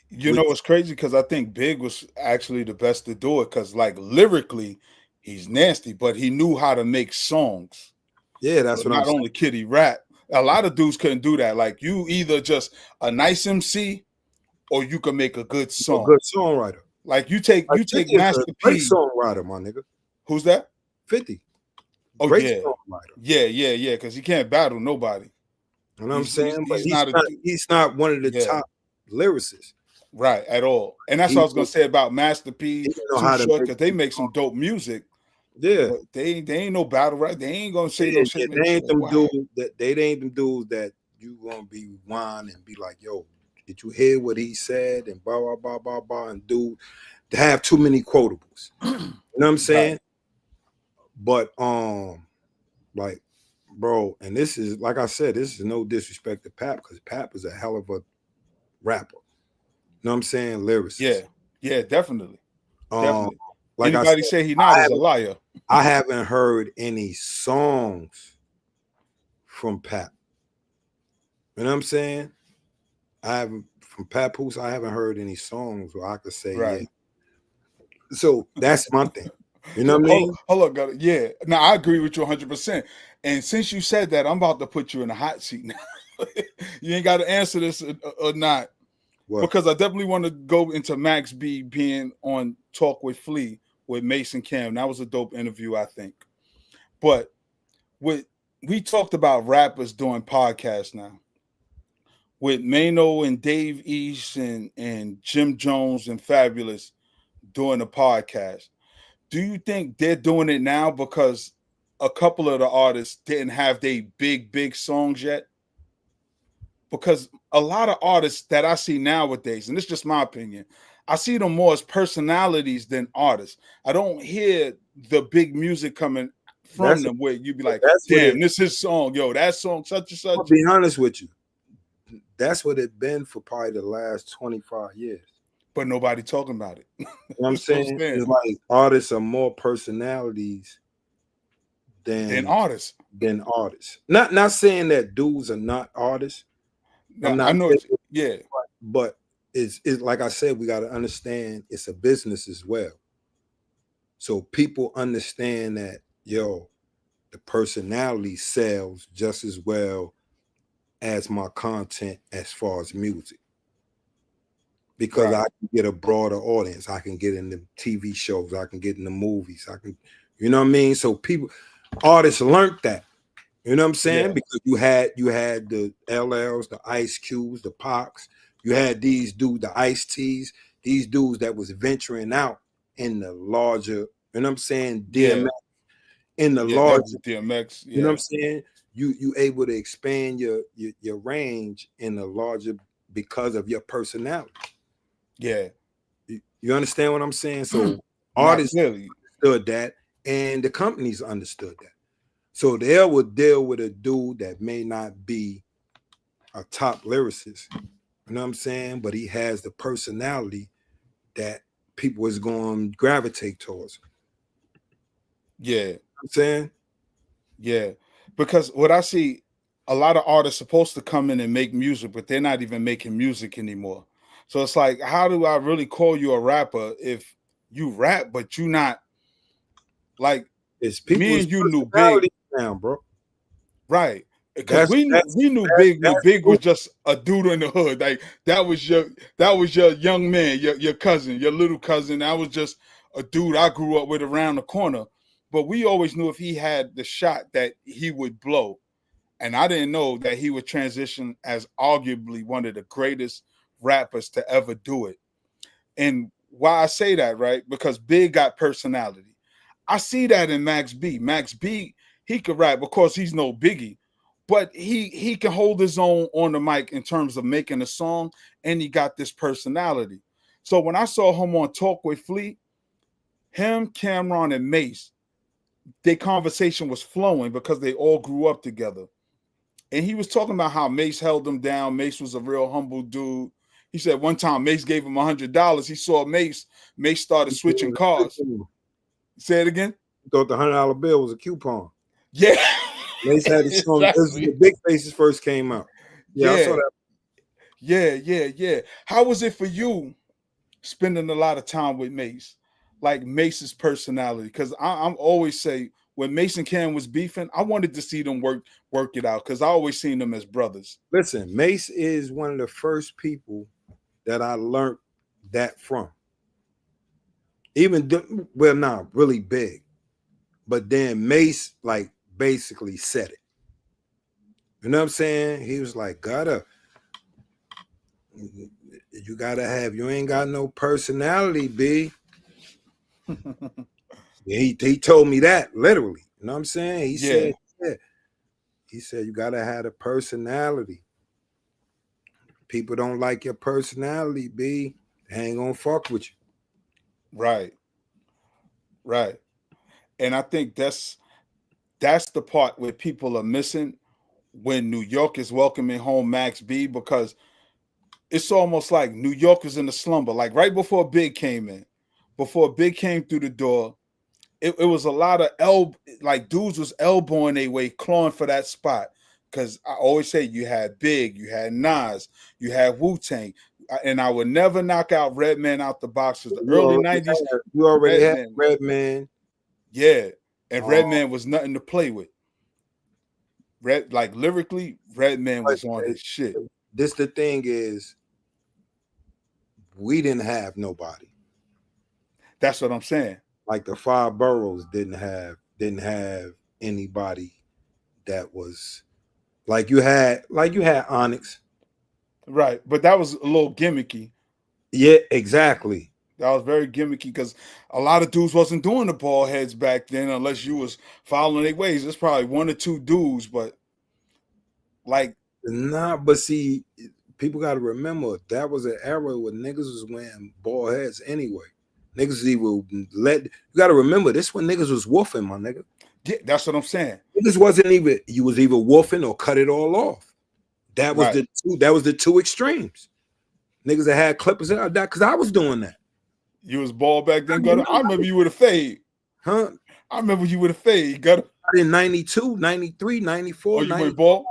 C: You know what's crazy? Because I think Big was actually the best to do it. Because like lyrically, he's nasty, but he knew how to make songs.
B: Yeah, that's what I'm saying.
C: Not only could he rap. A lot of dudes couldn't do that. Like you either just a nice MC or you can make a good song.
B: A good songwriter.
C: Like you take Master P.
B: Great songwriter, my nigga.
C: Who's that?
B: 50.
C: Oh,
B: great
C: songwriter. Yeah. Because he can't battle nobody.
B: You know what I'm saying? But he's not one of the top lyricists.
C: Right, at all. And that's what I was gonna say about Master P, because they make some dope music,
B: Yeah.
C: But they ain't no battle rap. They ain't gonna say no shit.
B: They ain't them dudes that you gonna be whining and be like, yo, did you hear what he said? And blah blah blah blah blah and do to have too many quotables. You know what I'm saying? Right. But like, bro, and this is like I said, this is no disrespect to Pap, because Pap is a hell of a rapper. You know what I'm saying? Lyricist.
C: Yeah, definitely. Definitely.
B: Like
C: anybody say he not is a liar.
B: I haven't heard any songs from Pap. You know what I'm saying? I haven't from Papoose. I haven't heard any songs where I could say yeah. So that's my thing. You know what I mean?
C: Hold on, yeah. Now I agree with you 100%. And since you said that, I'm about to put you in a hot seat now. You ain't got to answer this or not. What? Because I definitely want to go into Max B being on Talk with Flea with Mason Cam. That was a dope interview, I think. But we talked about rappers doing podcasts now. With Mano and Dave East and Jim Jones and Fabulous doing a podcast. Do you think they're doing it now because a couple of the artists didn't have their big songs yet? Because a lot of artists that I see nowadays, and this is just my opinion, I see them more as personalities than artists. I don't hear the big music coming from them where you be like, damn, this is song, yo, that song, such and such.
B: I'll be honest with you. That's what it's been for probably the last 25 years.
C: But nobody talking about it.
B: You know what I'm saying? It's like artists are more personalities than
C: artists.
B: Not saying that dudes are not artists.
C: No, I know. Yeah.
B: But it's like I said, we got to understand it's a business as well. So people understand that, yo, the personality sells just as well as my content as far as music. Because I can get a broader audience. I can get in the TV shows. I can get in the movies. I can, you know what I mean? So artists learned that. You know what I'm saying? Yeah. Because you had the LLs, the Ice Cubes, the Pocs. You had these dudes, the Ice T's, these dudes that was venturing out in the larger, you know what I'm saying? DMX. Yeah. In the larger
C: DMX. Yeah.
B: You know what I'm saying? You able to expand your range in the larger because of your personality.
C: Yeah.
B: You understand what I'm saying? So artists understood that and the companies understood that. So they would deal with a dude that may not be a top lyricist, you know what I'm saying? But he has the personality that people is going to gravitate towards.
C: Yeah.
B: You know what I'm saying?
C: Yeah. Because what I see, a lot of artists supposed to come in and make music, but they're not even making music anymore. So it's like, how do I really call you a rapper if you rap, but you not like
B: it's
C: me and you knew Big
B: now, bro.
C: Right. Because we knew Big was just a dude in the hood. Like that was your young man, your cousin, your little cousin. That was just a dude I grew up with around the corner. But we always knew if he had the shot that he would blow. And I didn't know that he would transition as arguably one of the greatest rappers to ever do it. And why I say that, right? Because Big got personality. I see that in Max B. Max B, he could rap, of course, he's no Biggie, but he can hold his own on the mic in terms of making a song, and he got this personality. So when I saw him on Talk with Flea, him, Cameron, and Mace, their conversation was flowing because they all grew up together. And he was talking about how Mace held him down. Mace was a real humble dude. He said one time Mace gave him $100. He saw Mace. Mace started switching cars. Say it again.
B: He thought the $100 bill was a coupon.
C: Yeah.
B: Mace had his song. Exactly. The Big Faces first came out. Yeah, I saw that.
C: Yeah. How was it for you spending a lot of time with Mace? Like Mace's personality? Because I'm always say when Mace and Cam was beefing, I wanted to see them work it out because I always seen them as brothers.
B: Listen, Mace is one of the first people that I learned that from. Even really Big, but then Mace like basically said it. You know what I'm saying? He was like, you ain't got no personality, B. Yeah, he told me that literally. You know what I'm saying? He
C: Yeah.
B: said, yeah. He said you gotta have a personality. People don't like your personality, B. They ain't gonna fuck with you.
C: Right. Right. And I think that's the part where people are missing when New York is welcoming home Max B, because it's almost like New York is in a slumber. Like right before Big came in, before Big came through the door, it was a lot of like dudes was elbowing their way, clawing for that spot. Because I always say you had Big, you had Nas, you had Wu-Tang, and I would never knock out Redman out the box. The early 90s,
B: you already had Redman.
C: Yeah, and Redman was nothing to play with. Like lyrically, Redman was on his shit.
B: This the thing is, we didn't have nobody.
C: That's what I'm saying.
B: Like the 5 boroughs didn't have anybody that was like you had Onyx.
C: Right, but that was a little gimmicky.
B: Yeah, exactly.
C: That was very gimmicky because a lot of dudes wasn't doing the ball heads back then unless you was following their ways. There's probably 1 or 2 dudes, but like
B: but see, people got to remember that was an era where niggas was wearing ball heads anyway. Niggas you got to remember this when niggas was woofing, my nigga.
C: Yeah, that's what I'm saying.
B: Niggas wasn't even, you was either woofing or cut it all off. That was the two extremes. Niggas that had clippers out that because I was doing that.
C: You was ball back then, Gutta. I remember you with a fade.
B: Huh?
C: I remember you with a fade, Gutta.
B: In 92, 93, 94.
C: Oh, you went ball?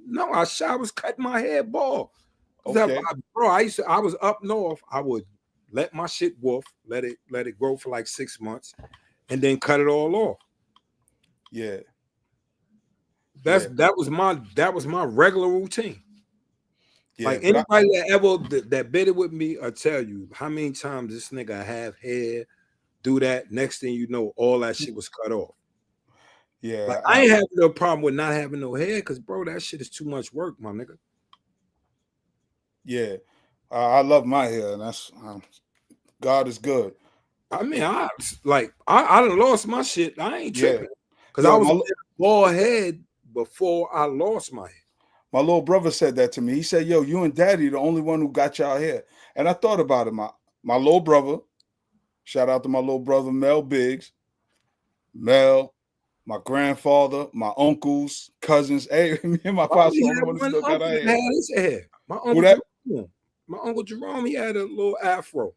B: No, I was cutting my hair ball.
C: Okay.
B: I was up north. I would let my shit woof, let it grow for like 6 months, and then cut it all off.
C: Yeah.
B: That was my regular routine. Yeah, like anybody that bidded with me, I'll tell you how many times this nigga have hair, do that. Next thing you know, all that shit was cut off.
C: Yeah,
B: like, I ain't having no problem with not having no hair because, bro, that shit is too much work, my nigga.
C: Yeah, I love my hair, and that's God is good.
B: I mean, I done lost my shit. I ain't tripping because I was bald head before I lost my hair.
C: My little brother said that to me. He said, "Yo, you and Daddy the only one who got y'all hair." And I thought about it. My little brother. Shout out to my little brother Mel Biggs. Mel, my grandfather, my uncles, cousins. Hey, me and my pops still got our hair.
B: My uncle Jerome, he had a little afro.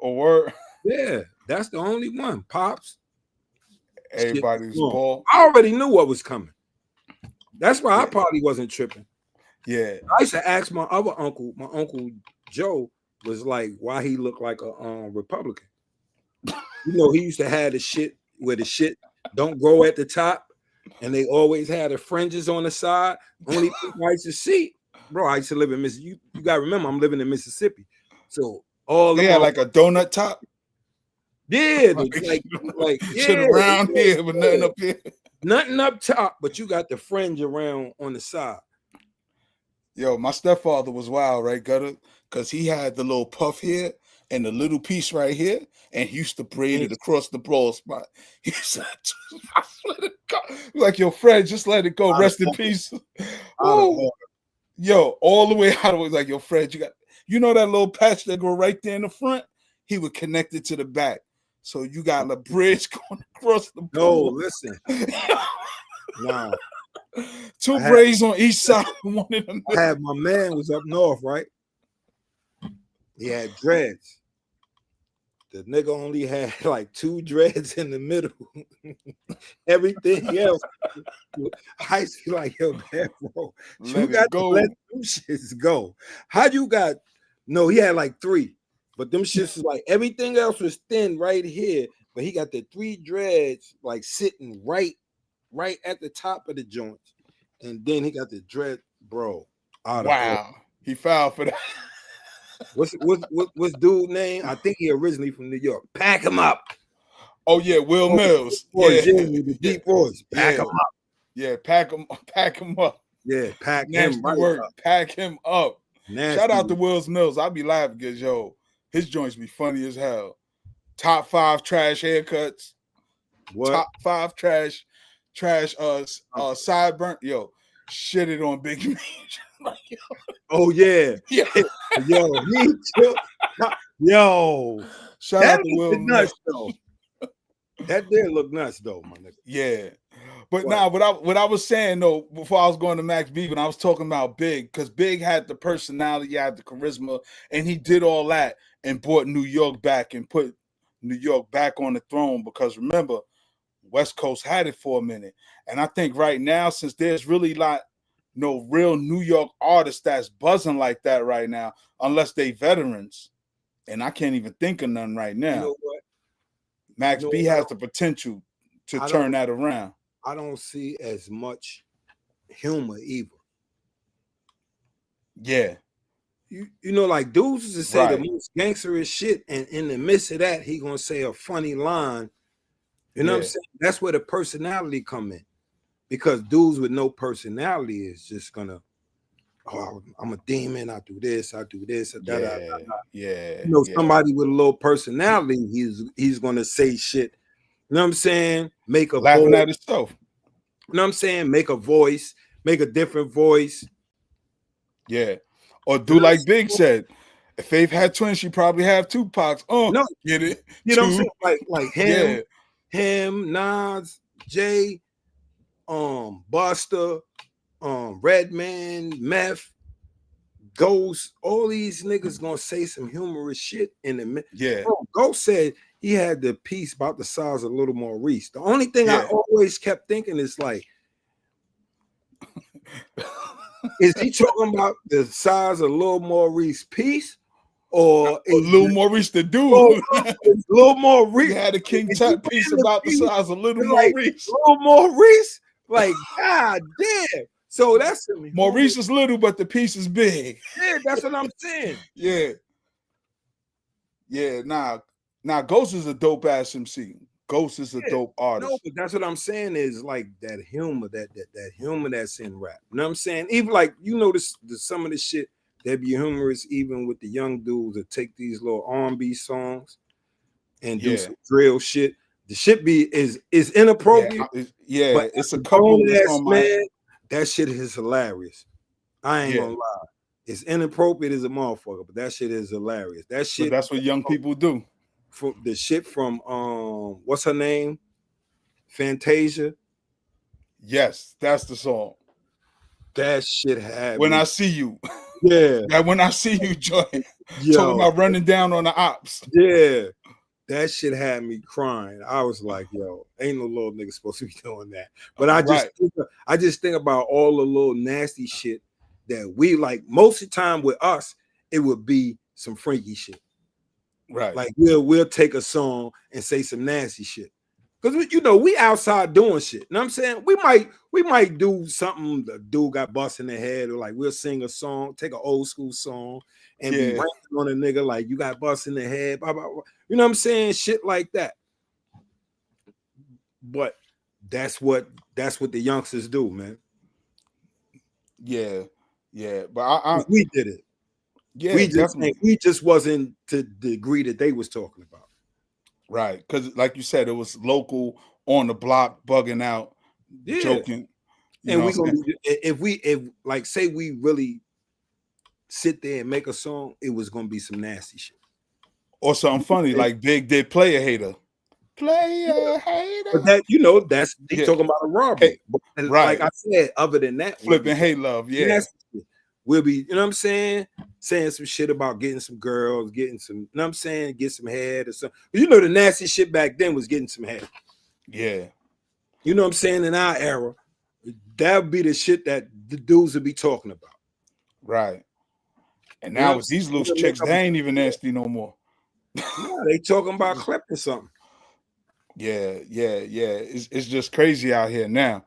C: A word.
B: Yeah, that's the only one. Pops.
C: Everybody was bald.
B: I already knew what was coming. That's why I probably wasn't tripping.
C: Yeah.
B: I used to ask my other uncle, my Uncle Joe, was like, why he looked like a Republican. You know, he used to have the shit where the shit don't grow at the top, and they always had the fringes on the side. Only people I used to see, bro. I used to live in Mississippi. You gotta remember, I'm living in Mississippi, so all
C: they had like a donut top.
B: Yeah, like
C: shit around here, but nothing up here.
B: Nothing up top, but you got the fringe around on the side.
C: Yo, my stepfather was wild, right, Gutta? Because he had the little puff here and the little piece right here, and he used to braid it across the bald spot. He said, let it go. Like, your friend, just let it go. Rest in peace. Yo, all the way out of it, like, your friend, you know that little patch that go right there in the front? He would connect it to the back. So you got a bridge going across the
B: board. No, listen. Nah.
C: 2 braids on each side. One in the middle.
B: I had my man was up north, right? He had dreads. The nigga only had like 2 dreads in the middle. Everything else, I used to be like, yo, man, bro, you got to let them shits go. How you got? No, he had like 3. But them shits was like everything else was thin right here, but he got the 3 dreads like sitting right at the top of the joints, and then he got the dread, bro.
C: Wow, he filed for that.
B: What's dude name? I think he originally from New York. Pack him up.
C: Oh yeah, Will Mills.
B: Yeah, the deep voice. Pack him up.
C: Yeah, pack him up.
B: Yeah, pack
C: him right up. Pack him up. Nasty. Shout out to Will Mills. I'll be laughing because his joints be funny as hell. top 5 trash haircuts.
B: What?
C: Top 5 trash sideburn. Yo, shit it on Big Meech.
B: Oh yeah.
C: Yeah.
B: Yo, he took. Yo,
C: Shout
B: that
C: out to Will
B: nuts though. That did look nuts though, my nigga.
C: Yeah. But now, what I was saying though, before I was going to Max B, when I was talking about Big, because Big had the personality, had the charisma, and he did all that and brought New York back and put New York back on the throne. Because remember, West Coast had it for a minute, and I think right now, since there's really like no real New York artists that's buzzing like that right now, unless they veterans, and I can't even think of none right now.
B: You know what?
C: Max B has the potential to turn that around.
B: I don't see as much humor either.
C: Yeah.
B: You know, like dudes used to say the most gangsterous shit, and in the midst of that, he gonna say a funny line. You know what I'm saying? That's where the personality come in. Because dudes with no personality is just gonna, oh, I'm a demon, I do this, I do this,
C: yeah.
B: You know, somebody with a little personality, he's gonna say shit. You know what I'm saying? Make a
C: laughing
B: voice.
C: at himself.
B: You know what I'm saying? Make a voice, make a different voice.
C: Yeah. Or do like Big said. If Faith had twins, she probably have Tupac's. Oh,
B: no,
C: get it?
B: You know what I'm saying? Like him,
C: him,
B: Nas, Jay, Buster, Redman, Meth, Ghost, all these niggas gonna say some humorous shit in the Ghost said he had the piece about the size of Little Maurice. The only thing I always kept thinking is like, is he talking about the size of Little Maurice piece, or is
C: Little Maurice the dude?
B: Little Maurice
C: he had a King Tut piece about the size of Little Maurice.
B: Little Maurice, like god damn. So that's
C: Maurice is little, but the piece is big.
B: Yeah, that's what I'm saying.
C: Yeah. Nah, Ghost is a dope ass MC. Ghost is a dope artist.
B: No, but that's what I'm saying is like that humor, that humor that's in rap. You know what I'm saying? Even like, you know, some of the shit that be humorous, even with the young dudes that take these little R&B songs and do some drill shit. The shit is inappropriate.
C: Yeah,
B: but
C: it's a couple
B: ass man. That shit is hilarious. I ain't gonna lie. It's inappropriate as a motherfucker, but that shit is hilarious. That shit.
C: But that's what young people do.
B: From the shit from what's her name? Fantasia.
C: Yes, that's the song.
B: That shit had
C: When
B: me.
C: I See You.
B: Yeah.
C: That When I See You joint. Talking about running down on the ops.
B: Yeah. That shit had me crying. I was like, yo, ain't no little nigga supposed to be doing that. But I just think about all the little nasty shit that we like. Most of the time with us, it would be some freaky shit.
C: Right.
B: Like we'll take a song and say some nasty shit. Because you know, we outside doing shit. You know what I'm saying? We might do something, the dude got bust in the head, or like we'll sing a song, take an old school song and be ranting on a nigga like you got bust in the head, blah, blah, blah. You know what I'm saying? Shit like that. But that's what the youngsters do, man.
C: Yeah. But
B: we did it.
C: Yeah,
B: we just wasn't to the degree that they was talking about.
C: Right. Because like you said, it was local, on the block, bugging out, joking.
B: And we gonna if like say we really sit there and make a song, it was gonna be some nasty shit.
C: Or something funny, like Big did Player Hater. Player Hater.
B: But that, you know, that's they talking about a robbery. And
C: right.
B: Like I said, other than that,
C: flipping Hey Love,
B: we'll be, you know what I'm saying, saying some shit about getting some girls, getting some, you know what I'm saying, get some head or something. But you know, the nasty shit back then was getting some head.
C: Yeah.
B: You know what I'm saying? In our era, that would be the shit that the dudes would be talking about.
C: Right. And now with these loose chicks, they ain't even nasty no more.
B: Yeah, they talking about clip or something.
C: Yeah. It's just crazy out here now.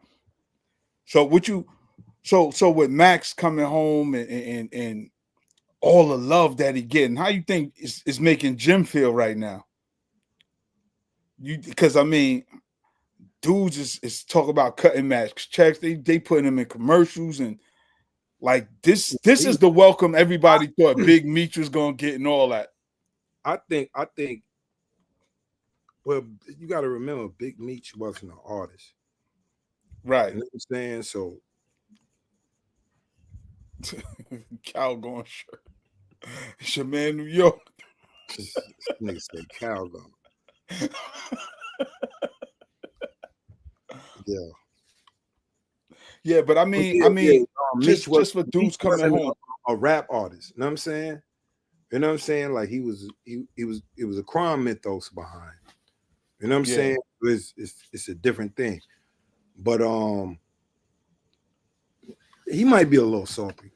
C: So with Max coming home and all the love that he getting, how you think is making Jim feel right now? Because I mean, dudes is talking about cutting Max checks. They putting him in commercials and like this is the welcome everybody thought Big Meech was gonna get and all that.
B: I think Well, you got to remember, Big Meech wasn't an artist.
C: Right.
B: You know what I'm saying? So,
C: Calgon shirt. It's your man, New York.
B: this nigga said Calgon. Yeah.
C: Yeah, but I mean, just for dudes coming home,
B: a rap artist. You know what I'm saying? You know what I'm saying? Like he was a crime mythos behind. You know what I'm saying? It's a different thing. But he might be a little salty.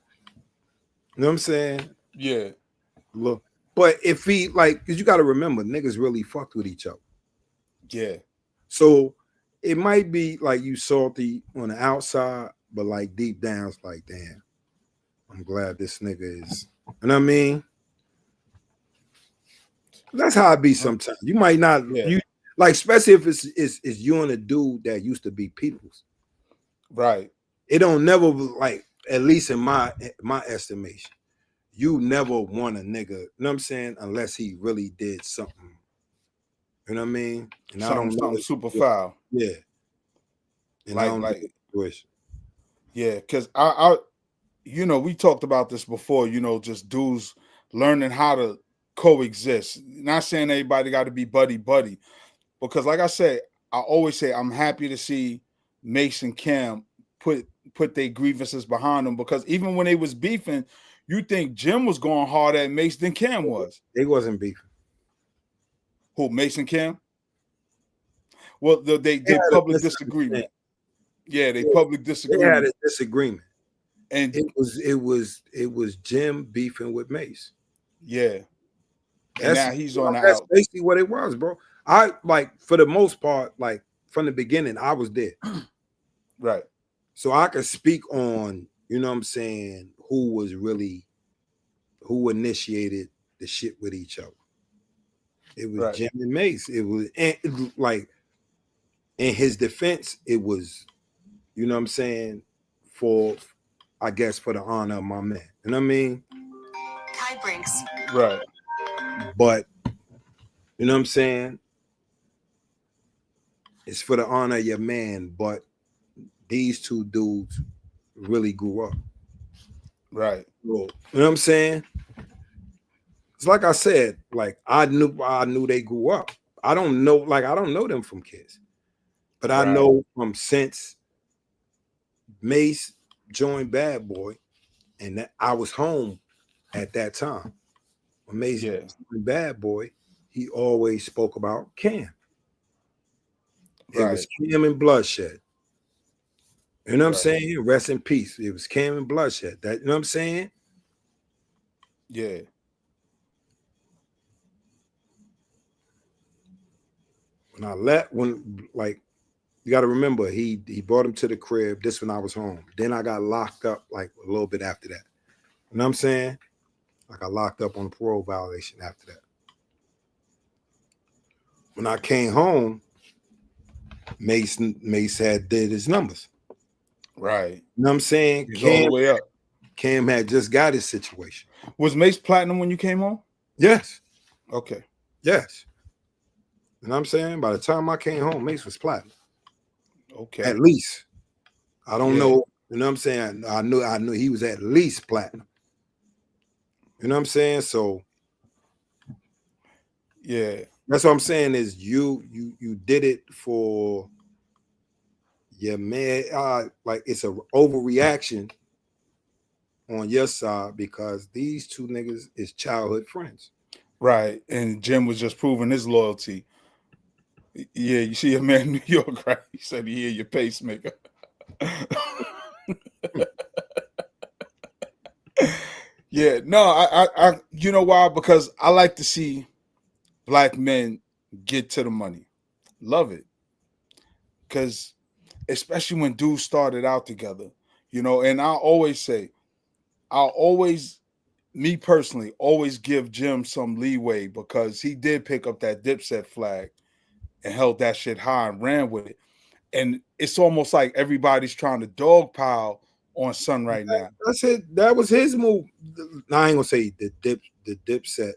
B: You know what I'm saying?
C: Yeah.
B: Look, but if he like, because you got to remember, niggas really fucked with each other.
C: Yeah.
B: So it might be like you salty on the outside, but like deep down, it's like, damn, I'm glad this nigga is. You know what I mean? That's how it be sometimes. You might not, you like, especially if it's you and a dude that used to be peoples.
C: Right.
B: It don't never, like, at least in my estimation, you never want a nigga, you know what I'm saying, unless he really did something. You know what I mean? And
C: something super foul.
B: Yeah. And
C: like yeah, because I you know, we talked about this before, you know, just dudes learning how to coexist. Not saying everybody got to be buddy, because like I said, I always say I'm happy to see Mace and Cam put their grievances behind them, because even when they was beefing, you think Jim was going harder at Mace than Cam was.
B: They wasn't beefing.
C: Who, Mace and Cam? Well, they public disagreement. Yeah, they public disagreement.
B: They had a disagreement, and it was Jim beefing with Mace.
C: Yeah, and now he's on the out.
B: That's basically what it was, bro. I like, for the most part, like from the beginning, I was there,
C: right?
B: So I could speak on, you know what I'm saying, who initiated the shit with each other. It was Jim and Mace. It was, and like, in his defense, it was, you know what I'm saying, I guess for the honor of my man. You know what I mean?
E: Tie breaks.
C: Right.
B: But, you know what I'm saying? It's for the honor of your man, but these two dudes really grew up.
C: Right.
B: You know what I'm saying? It's like I said, like I knew they grew up. I don't know them from kids. But I know from since Mace joined Bad Boy, and that I was home at that time. When Mace joined Bad Boy, he always spoke about Cam. It was Cam and Bloodshed. You know what I'm saying? Rest in peace. It was Cam and Bloodshed. That, you know what I'm saying?
C: Yeah.
B: When like, you got to remember, he brought him to the crib. This when I was home. Then I got locked up like a little bit after that. You know what I'm saying? I got locked up on a parole violation after that. When I came home, Mace had did his numbers.
C: Right.
B: You know what I'm saying?
C: He's all the way up.
B: Cam had just got his situation.
C: Was Mace platinum when you came home?
B: Yes.
C: Okay.
B: Yes. You know what I'm saying? By the time I came home, Mace was platinum.
C: Okay.
B: At least. I don't know. You know what I'm saying? I knew he was at least platinum. You know what I'm saying? So
C: yeah.
B: That's what I'm saying is you did it for your man. Like, it's a overreaction on your side because these two niggas is childhood friends.
C: Right. And Jim was just proving his loyalty. Yeah, you see a man in New York, right? He said he hear your pacemaker. Yeah, no, I you know why? Because I like to see black men get to the money. Love it. Because especially when dudes started out together, you know, and I always say, me personally, always give Jim some leeway because he did pick up that Dipset flag and held that shit high and ran with it. And it's almost like everybody's trying to dogpile on Son right now.
B: That's it. That was his move. Now, I ain't gonna say the Dipset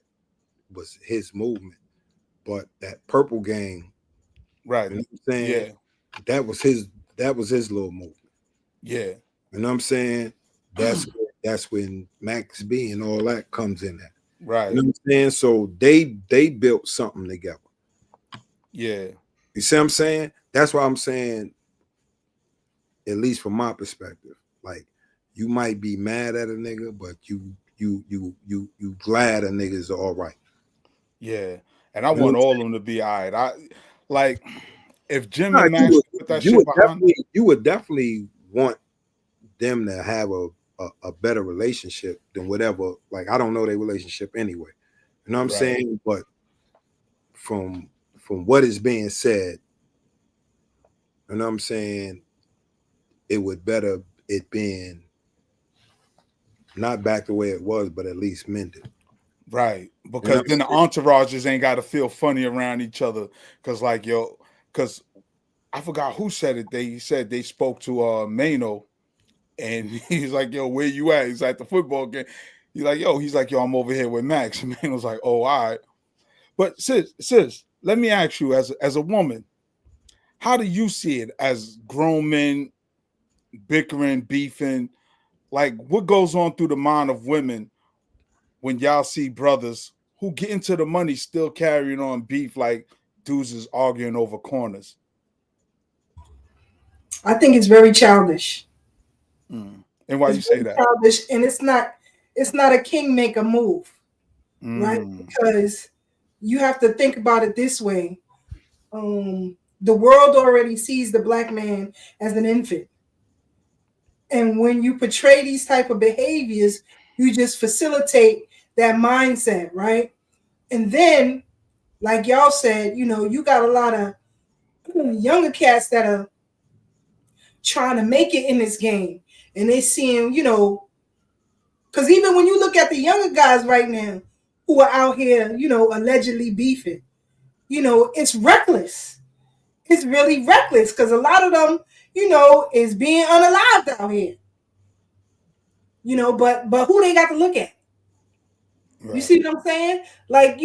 B: was his movement, but that Purple Gang,
C: right?
B: You know what I'm saying?
C: Yeah,
B: that was his little movement.
C: Yeah,
B: You know what I'm saying? That's when Max B and all that comes in there.
C: right.
B: You know what I'm saying? So they built something together.
C: Yeah.
B: You see what I'm saying? That's why I'm saying, at least from my perspective, like you might be mad at a nigga, but you glad a nigga's all right.
C: Yeah. And I want all of them to be all right. I like if Jim and Max put that
B: you
C: shit behind them,
B: you would definitely want them to have a better relationship than whatever. Like, I don't know their relationship anyway. You know what I'm saying? But from what is being said, you know what I'm saying, it would better it being not back the way it was, but at least mended.
C: Right. Because then the entourages ain't got to feel funny around each other. Because because I forgot who said it. They said they spoke to Mano, and he's like, yo, where you at? He's at the football game. He's like, yo, I'm over here with Max. And Mano's like, oh, all right. But sis, let me ask you, as a woman, how do you see it as grown men bickering, beefing? Like, what goes on through the mind of women when y'all see brothers who get into the money still carrying on beef, like dudes is arguing over corners?
D: I think it's very childish.
C: And why
D: it's
C: you say that?
D: Childish, and it's not a kingmaker move, right? Because you have to think about it this way. The world already sees the black man as an infant. And when you portray these type of behaviors, you just facilitate that mindset, right? And then, like y'all said, you got a lot of younger cats that are trying to make it in this game. And they seeing, because even when you look at the younger guys right now who are out here, allegedly beefing, it's reckless. It's really reckless because a lot of them, is being unalived out here. But who they got to look at? Right. You see what I'm saying? Like,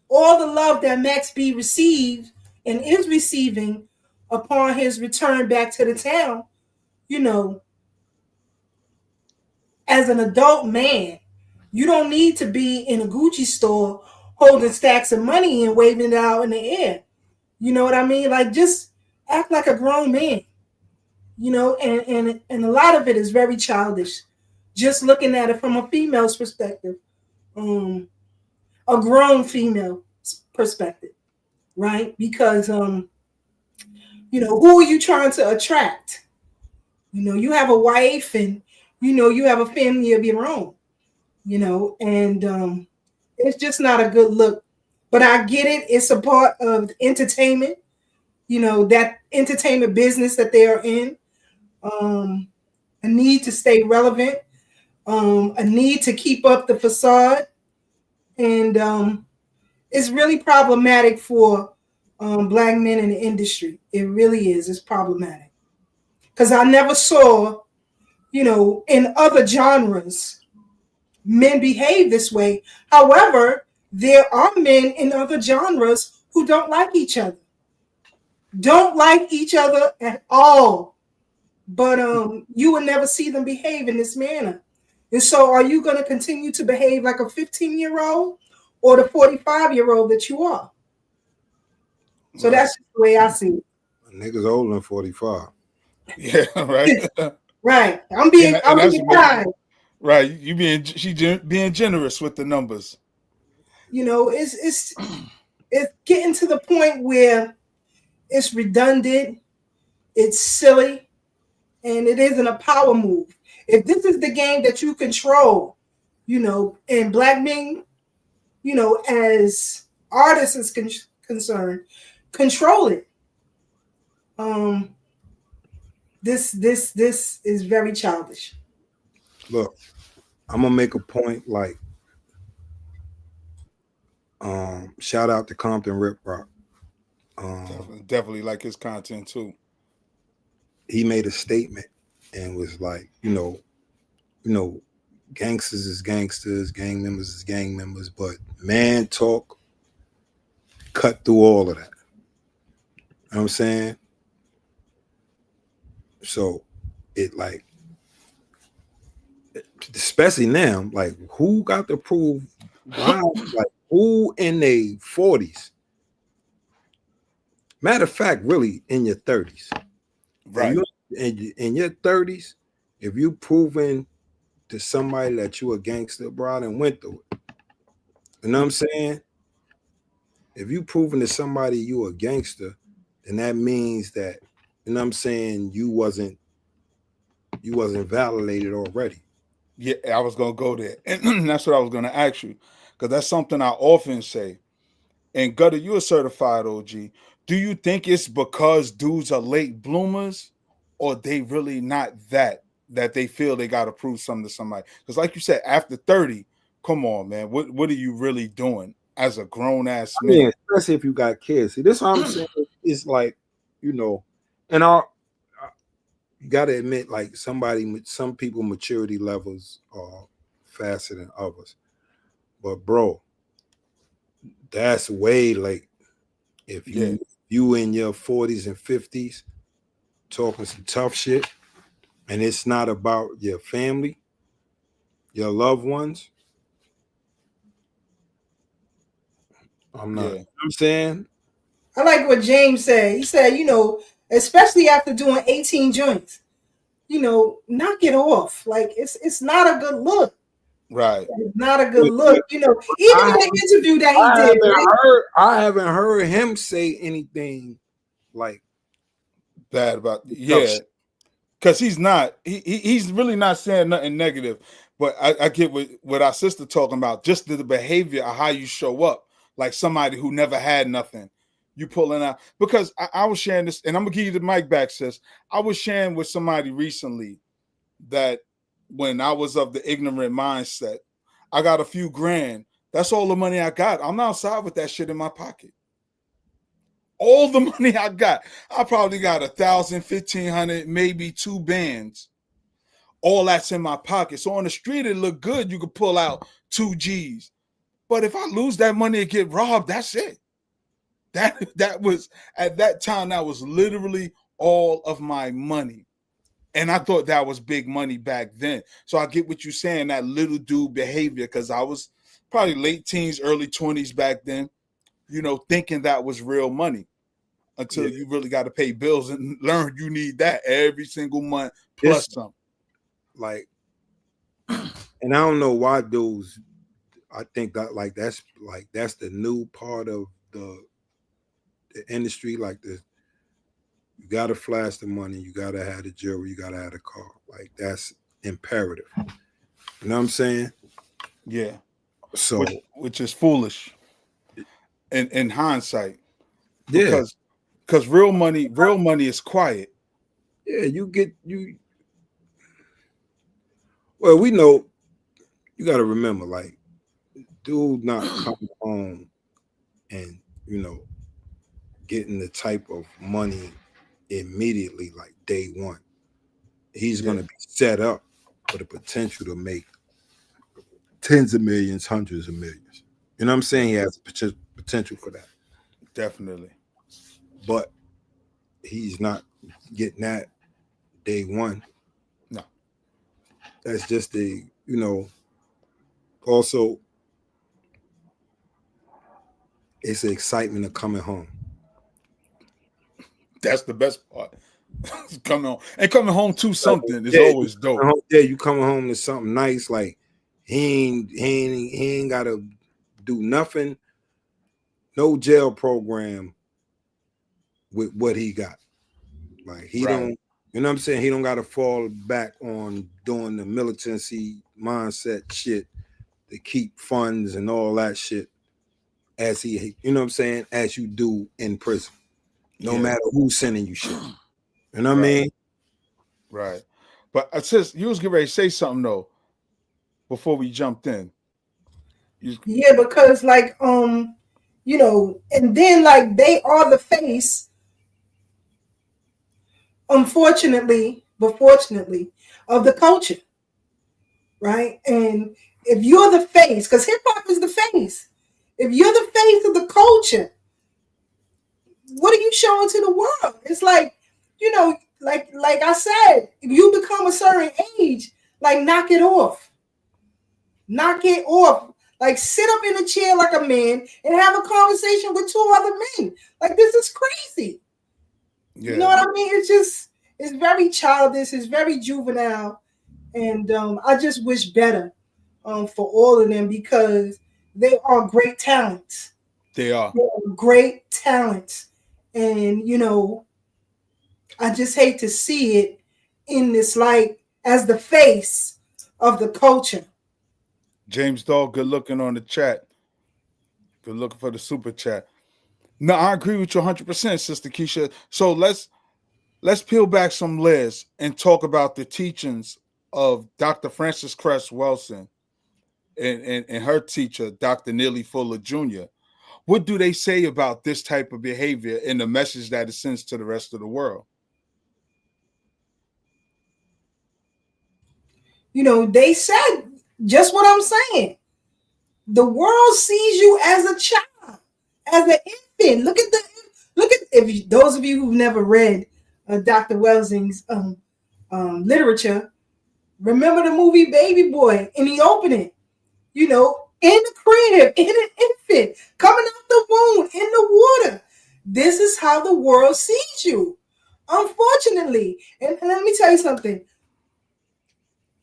D: all the love that Max B received and is receiving upon his return back to the town, as an adult man, you don't need to be in a Gucci store holding stacks of money and waving it out in the air. You know what I mean? Like, just act like a grown man. And a lot of it is very childish. Just looking at it from a female's perspective, a grown female perspective, right? Because who are you trying to attract? You have a wife and you have a family of your own. And it's just not a good look. But I get it. It's a part of entertainment. That entertainment business that they are in. A need to stay relevant, a need to keep up the facade. And it's really problematic for black men in the industry. It really is. It's problematic. Because I never saw, in other genres, men behave this way. However, there are men in other genres who don't like each other. Don't like each other at all. But you will never see them behave in this manner. And so are you going to continue to behave like a 15-year-old or the 45-year-old that you are? So that's the way I see it.
B: Niggas older than 45.
C: Yeah, right.
D: Right. I'm being kind.
C: Right. She being generous with the numbers.
D: It's getting to the point where it's redundant, it's silly, and it isn't a power move. If this is the game that you control, and black men, as artists is concerned, control it. This is very childish.
B: Look, I'm gonna make a point. Like, shout out to Compton Rip Rock.
C: Definitely like his content too.
B: He made a statement and was like, gangsters is gangsters, gang members is gang members, but man talk cut through all of that. You know what I'm saying? So it like, especially now, like who got to prove why? Like who in their 40s? Matter of fact, really in your 30s.
C: Right.
B: In your 30s, if you proving to somebody that you a gangster, bro, and went through it. You know what I'm saying? If you proving to somebody you a gangster, then that means that, you know what I'm saying, you wasn't validated already.
C: Yeah, I was gonna go there. And that's what I was gonna ask you. Because that's something I often say. And Gutta, you a certified OG. Do you think it's because dudes are late bloomers, or they really not that they feel they got to prove something to somebody? Because like you said, after 30, come on, man, what are you really doing as a grown ass man?
B: I mean, especially if you got kids. See, this is what I'm saying. It's like, you know, and you got to admit, like some people maturity levels are faster than others. But bro, that's way late. If you in your 40s and 50s talking some tough shit, and it's not about your family, your loved ones, I'm not. You know what I'm saying?
D: I like what James said. He said, you know, especially after doing 18 joints, you know, knock it off. Like it's not a good look.
C: Right.
D: It's not a good look. You know, even in the interview that he did.
B: I haven't heard him say anything like
C: bad about because he's not he's really not saying nothing negative. But I get what our sister talking about, just the behavior of how you show up, like somebody who never had nothing. You pulling out, because I was sharing this, and I'm gonna give you the mic back, sis. I was sharing with somebody recently that when I was of the ignorant mindset, I got a few grand. That's all the money I got. I'm outside with that shit in my pocket. All the money I got, I probably got 1,000, 1,500, maybe 2 bands. All that's in my pocket. So on the street, it look good. You could pull out 2 G's. But if I lose that money and get robbed, that's it. That was, at that time, that was literally all of my money. And I thought that was big money back then. So I get what you're saying, that little dude behavior, because I was probably late teens, early 20s back then, you know, thinking that was real money, until you really got to pay bills and learn you need that every single month plus some.
B: Like, and I don't know why dudes, I think that that's the new part of the industry. Like you gotta flash the money, you gotta have the jewelry, you gotta have the car. Like that's imperative. You know what I'm saying?
C: Yeah.
B: So
C: which is foolish in hindsight.
B: Yeah.
C: Because real money is quiet.
B: Yeah, well, we know, you gotta remember, like, dude not coming home and, you know, getting the type of money immediately, like day one. He's going to be set up for the potential to make tens of millions, hundreds of millions. You know what I'm saying? He has potential for that.
C: Definitely.
B: But he's not getting that day one.
C: No.
B: That's just the, you know, also it's the excitement of coming home.
C: That's the best part. Coming home to something is always dope.
B: You coming home to something nice. Like he ain't gotta do nothing, no jail program with what he got. Like he don't, you know what I'm saying? He don't gotta fall back on doing the militancy mindset shit to keep funds and all that shit as he, you know what I'm saying, as you do in prison. No matter who's sending you shit. You know what I mean?
C: Right. But sis, you was getting ready to say something though before we jumped in.
D: Yeah, because like you know, and then like they are the face, unfortunately, but fortunately, of the culture. Right? And if you're the face, because hip hop is the face, if you're the face of the culture, what are you showing to the world? It's like, you know, like I said, if you become a certain age, like knock it off. Knock it off. Like sit up in a chair like a man and have a conversation with two other men. Like this is crazy. Yeah. You know what I mean? It's very childish. It's very juvenile. And I just wish better for all of them because they are great talents.
C: They are
D: great talents. And, you know, I just hate to see it in this light as the face of the culture.
C: James Dog, good looking on the chat. Good looking for the super chat. No, I agree with you 100%, Sister Keisha. So let's peel back some layers and talk about the teachings of Dr. Frances Cress Welsing and her teacher, Dr. Neely Fuller Jr. What do they say about this type of behavior and the message that it sends to the rest of the world?
D: You know, they said just what I'm saying. The world sees you as a child, as an infant. Look at those of you who've never read Dr. Welsing's literature. Remember the movie Baby Boy in the opening? You know, in the crib, in an infant, coming out the womb, in the water. This is how the world sees you, unfortunately. And let me tell you something.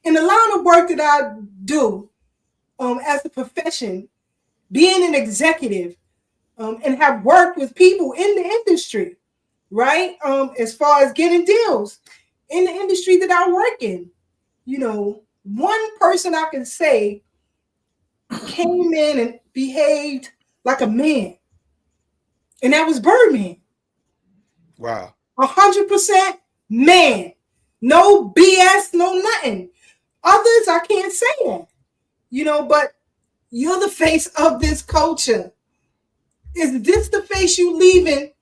D: In the line of work that I do as a profession, being an executive and have worked with people in the industry, right? As far as getting deals in the industry that I work in, you know, one person I can say came in and behaved like a man, and that was Birdman.
C: Wow.
D: 100% man. No BS, no nothing. Others, I can't say that. You know, but you're the face of this culture. Is this the face you leaving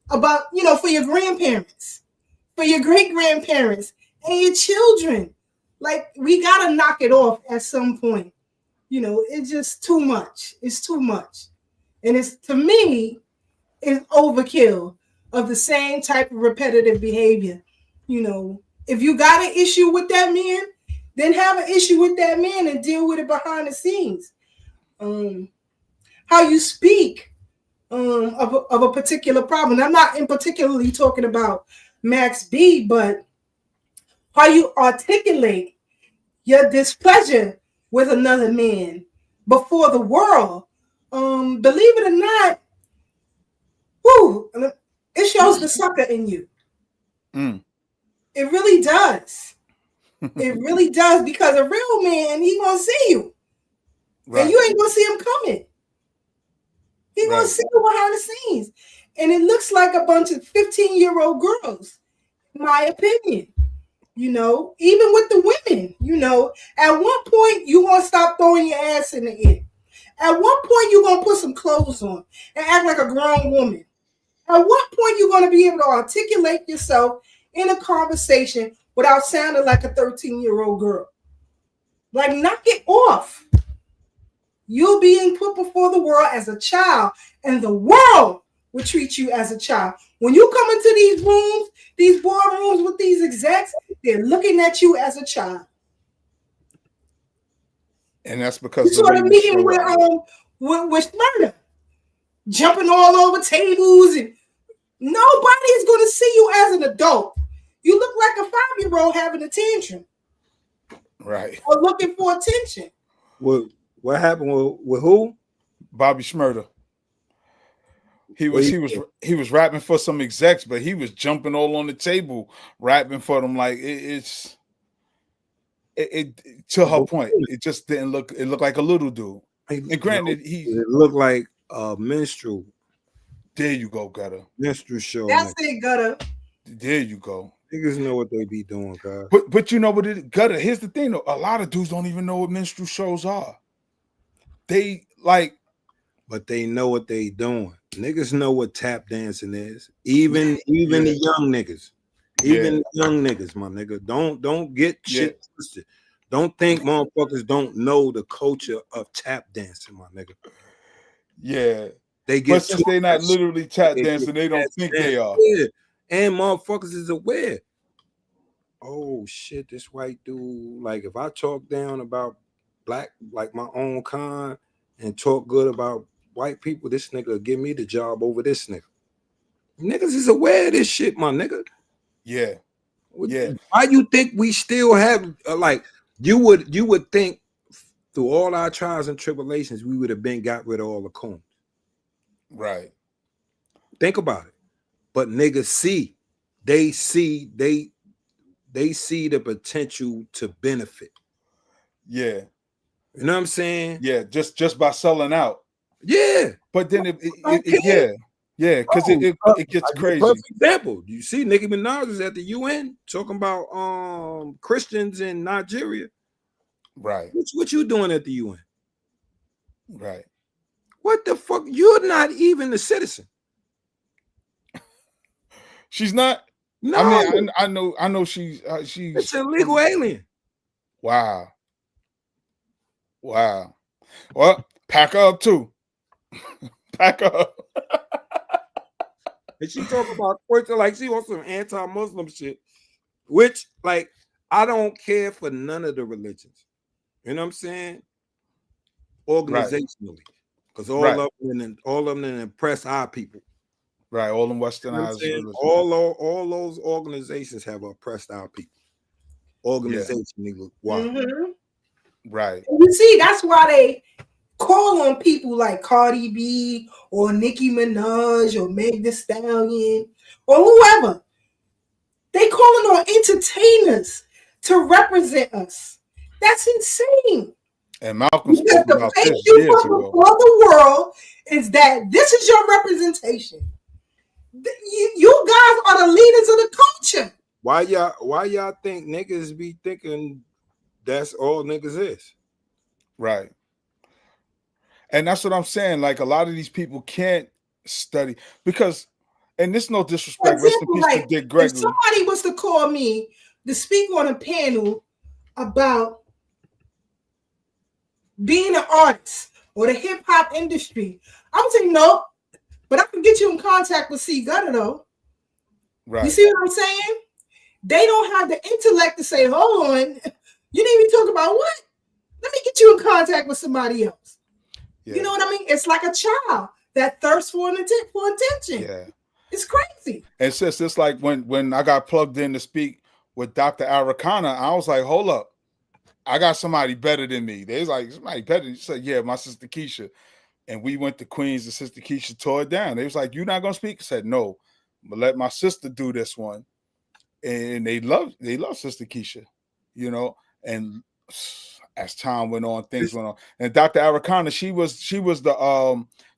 D: about, you know, for your grandparents, for your great-grandparents, and your children? Like, we got to knock it off at some point. You know, it's just too much. It's too much. And it's, to me, it's overkill of the same type of repetitive behavior. You know, if you got an issue with that man, then have an issue with that man and deal with it behind the scenes. How you speak of a particular problem. I'm not in particularly talking about Max B, but how you articulate your displeasure with another man before the world. Believe it or not, it shows the sucker in you. It really does. It really does, because a real man, he gonna see you. Right. And you ain't gonna see him coming. He gonna see you behind the scenes. And it looks like a bunch of 15-year-old girls, in my opinion. You know, even with the women, you know, at one point you gonna stop throwing your ass in the air. At one point you gonna put some clothes on and act like a grown woman. At what point you gonna be able to articulate yourself in a conversation without sounding like a 13-year-old girl? Like, knock it off. You're being put before the world as a child, and the world will treat you as a child. When you come into these rooms, these boardrooms with these execs, they're looking at you as a child.
C: And that's because
D: you saw the meeting with Smyrna, jumping all over tables, and nobody's going to see you as an adult. You look like a 5-year-old having a tantrum.
C: Right.
D: Or looking for attention.
B: What happened with who?
C: Bobby Shmurda. He was rapping for some execs, but he was jumping all on the table, rapping for them. Like it to her point, it just didn't look. It looked like a little dude. And granted,
B: it looked like a minstrel.
C: There you go, Gutta.
B: Minstrel show.
D: That's it, Gutta.
C: There you go.
B: Niggas know what they be doing, guys.
C: But you know what it, Gutta, here's the thing though. A lot of dudes don't even know what minstrel shows are.
B: But they know what they doing. Niggas know what tap dancing is. Even the young niggas. Even the young niggas, my nigga. Don't get shit twisted. Don't think motherfuckers don't know the culture of tap dancing, my nigga.
C: Yeah.
B: They get
C: but since they're not literally tap dancing, they don't think they are.
B: Yeah. And motherfuckers is aware. Oh shit, this white dude. Like if I talk down about black, like my own kind, and talk good about white people, this nigga will give me the job over this nigga. Niggas is aware of this shit, my nigga.
C: Yeah. Yeah.
B: Why you think we still have like you would think through all our trials and tribulations we would have been got rid of all the coons.
C: Right.
B: Think about it. But niggas see the potential to benefit.
C: Yeah.
B: You know what I'm saying?
C: Yeah, just by selling out.
B: Yeah.
C: But then because it gets crazy.
B: Perfect example. You see Nicki Minaj was at the UN talking about Christians in Nigeria.
C: Right.
B: What you doing at the UN?
C: Right.
B: What the fuck? You're not even a citizen.
C: She's not.
B: No.
C: I mean, I know she's
B: It's an illegal alien.
C: Wow. Well, pack her up too. Pack her up.
B: And she talk about like she wants some anti-Muslim shit, which like I don't care for none of the religions. You know what I'm saying? Organizationally, because all of them impress our people.
C: Right, all them westernized.
B: You know all those organizations have oppressed our people. Organizationally, why?
D: Mm-hmm.
C: Right.
D: You see, that's why they call on people like Cardi B or Nicki Minaj or Meg Thee Stallion or whoever. They calling on entertainers to represent us. That's insane.
C: And Malcolm spoke about this years ago.
D: For the world is that this is your representation. You guys are the leaders of the culture.
B: Why y'all think niggas be thinking that's all niggas is?
C: Right. And that's what I'm saying. Like a lot of these people can't study because, and this is no disrespect. Rest in peace to Dick Gregory.
D: If somebody was to call me to speak on a panel about being an artist or the hip hop industry, I would say no, but I can get you in contact with C-Gutta though.
C: Right.
D: You see what I'm saying? They don't have the intellect to say, hold on, you didn't even talk about what? Let me get you in contact with somebody else. Yeah. You know what I mean? It's like a child that thirsts for attention.
C: Yeah.
D: It's crazy.
C: And sis, it's like when I got plugged in to speak with Dr. Arikana, I was like, hold up. I got somebody better than me. They was like, somebody better than you. She said, yeah, my sister Keisha. And we went to Queens and Sister Keisha tore it down. They was like, you're not going to speak? I said, no, but let my sister do this one. And they love Sister Keisha, you know, and as time went on, things went on. And Dr. Arikana, she was the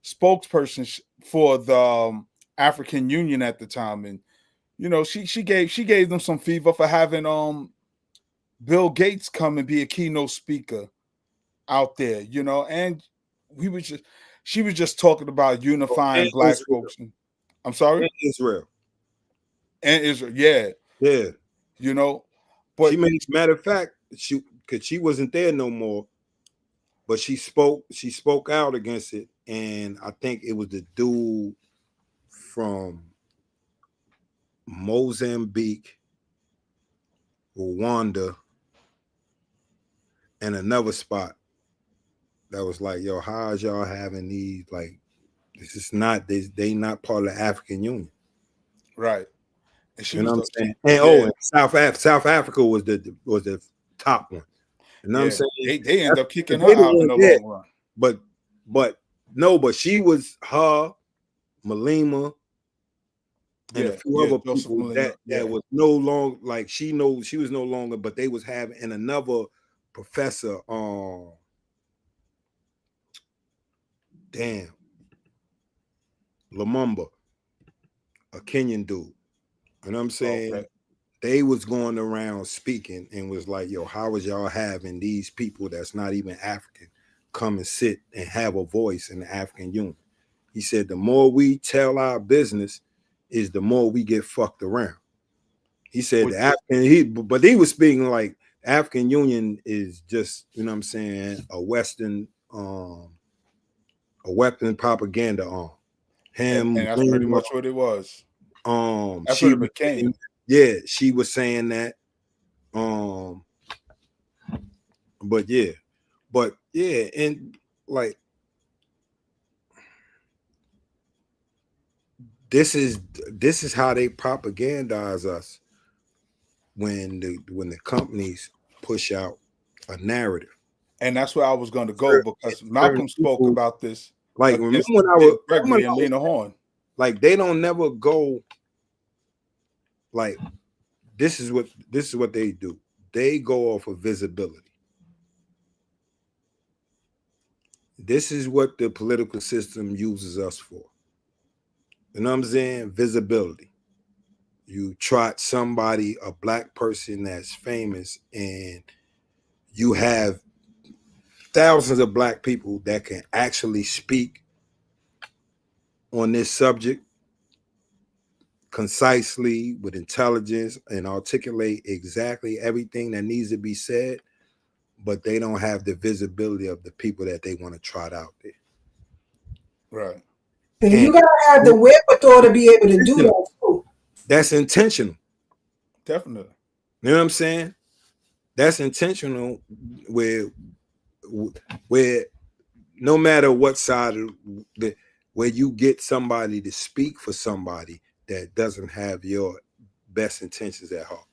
C: spokesperson for the African Union at the time. And, you know, she gave them some fever for having Bill Gates come and be a keynote speaker out there, you know, and she was just talking about unifying black folks. I'm sorry? And Israel, yeah.
B: Yeah.
C: You know, but
B: matter of fact, because she wasn't there no more, but she spoke out against it. And I think it was the dude from Mozambique, Rwanda, and another spot that was like, yo, how is y'all having these, like, this is not, they not part of the African Union.
C: Right. And
B: you know what I'm saying? And and South Africa was the top one. You know what I'm saying?
C: They end up kicking her out in the long run.
B: But she was her, Malema, and a few other people that was no longer, like she was no longer, but they was having, and another professor, Lumumba, a Kenyan dude. You know what I'm saying? Okay. They was going around speaking and was like, yo, how is y'all having these people that's not even African come and sit and have a voice in the African Union? He said, the more we tell our business is the more we get fucked around. He said but he was speaking like African Union is just, you know what I'm saying, a Western, a weapon propaganda arm. him.
C: And that's pretty much what it was. That's what it became.
B: Yeah, she was saying that. But yeah, and like this is how they propagandize us when the companies push out a narrative.
C: And that's where I was going to go, because Malcolm spoke about this.
B: Like, remember when I was
C: Gregory and Lena Horne.
B: Like, they don't never go. Like, this is what they do. They go off of visibility. This is what the political system uses us for. You know what I'm saying? Visibility. You trot somebody, a black person that's famous, and you have thousands of black people that can actually speak on this subject concisely, with intelligence, and articulate exactly everything that needs to be said, but they don't have the visibility of the people that they want to trot out there.
C: Right.
D: And you gotta have the wherewithal to be able to do that too.
B: That's intentional.
C: Definitely.
B: You know what I'm saying? That's intentional, where no matter what side of where you get somebody to speak for somebody that doesn't have your best intentions at heart.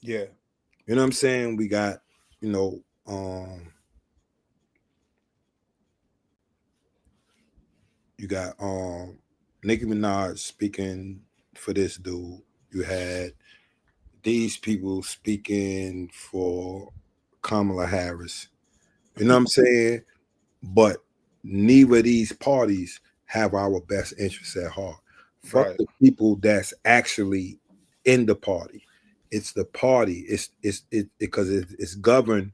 C: Yeah.
B: You know what I'm saying? We got, you got Nicki Minaj speaking for this dude. You had these people speaking for Kamala Harris. You know what I'm saying? But neither of these parties have our best interests at heart. Fuck the people that's actually in the party. It's the party. It's because it's governed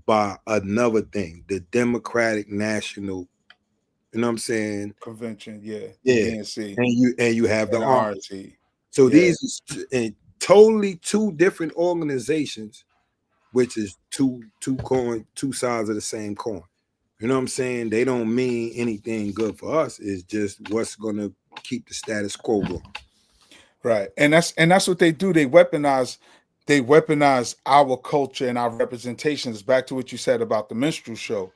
B: by another thing, the Democratic National, you know what I'm saying?
C: Convention, yeah.
B: DNC. And you have the
C: RNC.
B: So these are totally two different organizations, which is two sides of the same coin. You know what I'm saying? They don't mean anything good for us. It's just what's gonna keep the status quo going.
C: Right. And that's what they do. They weaponize our culture and our representations. Back to what you said about the minstrel show.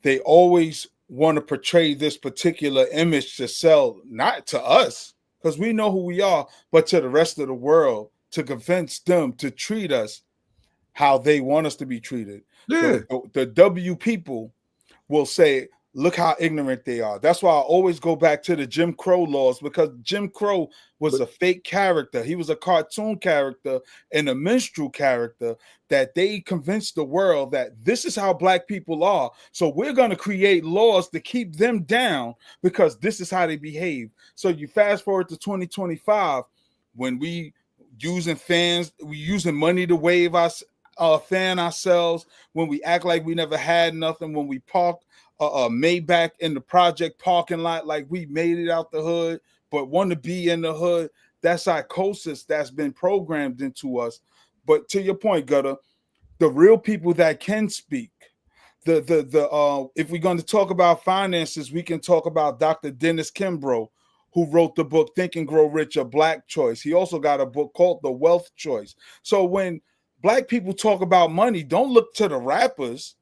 C: They always want to portray this particular image to sell, not to us, because we know who we are, but to the rest of the world, to convince them to treat us how they want us to be treated.
B: Yeah.
C: The W people will say, look how ignorant they are. That's why I always go back to the Jim Crow laws, because Jim Crow was a fake character. He was a cartoon character and a minstrel character that they convinced the world that this is how black people are. So we're going to create laws to keep them down because this is how they behave. So you fast forward to 2025, when we using money to wave us, fan ourselves, when we act like we never had nothing, when we park Maybach in the project parking lot like we made it out the hood, but want to be in the hood. That's psychosis that's been programmed into us. But to your point, Gutta, the real people that can speak, if we're going to talk about finances, we can talk about Dr. Dennis Kimbrough, who wrote the book Think and Grow Rich, A Black Choice. He also got a book called The Wealth Choice. So when black people talk about money, don't look to the rappers.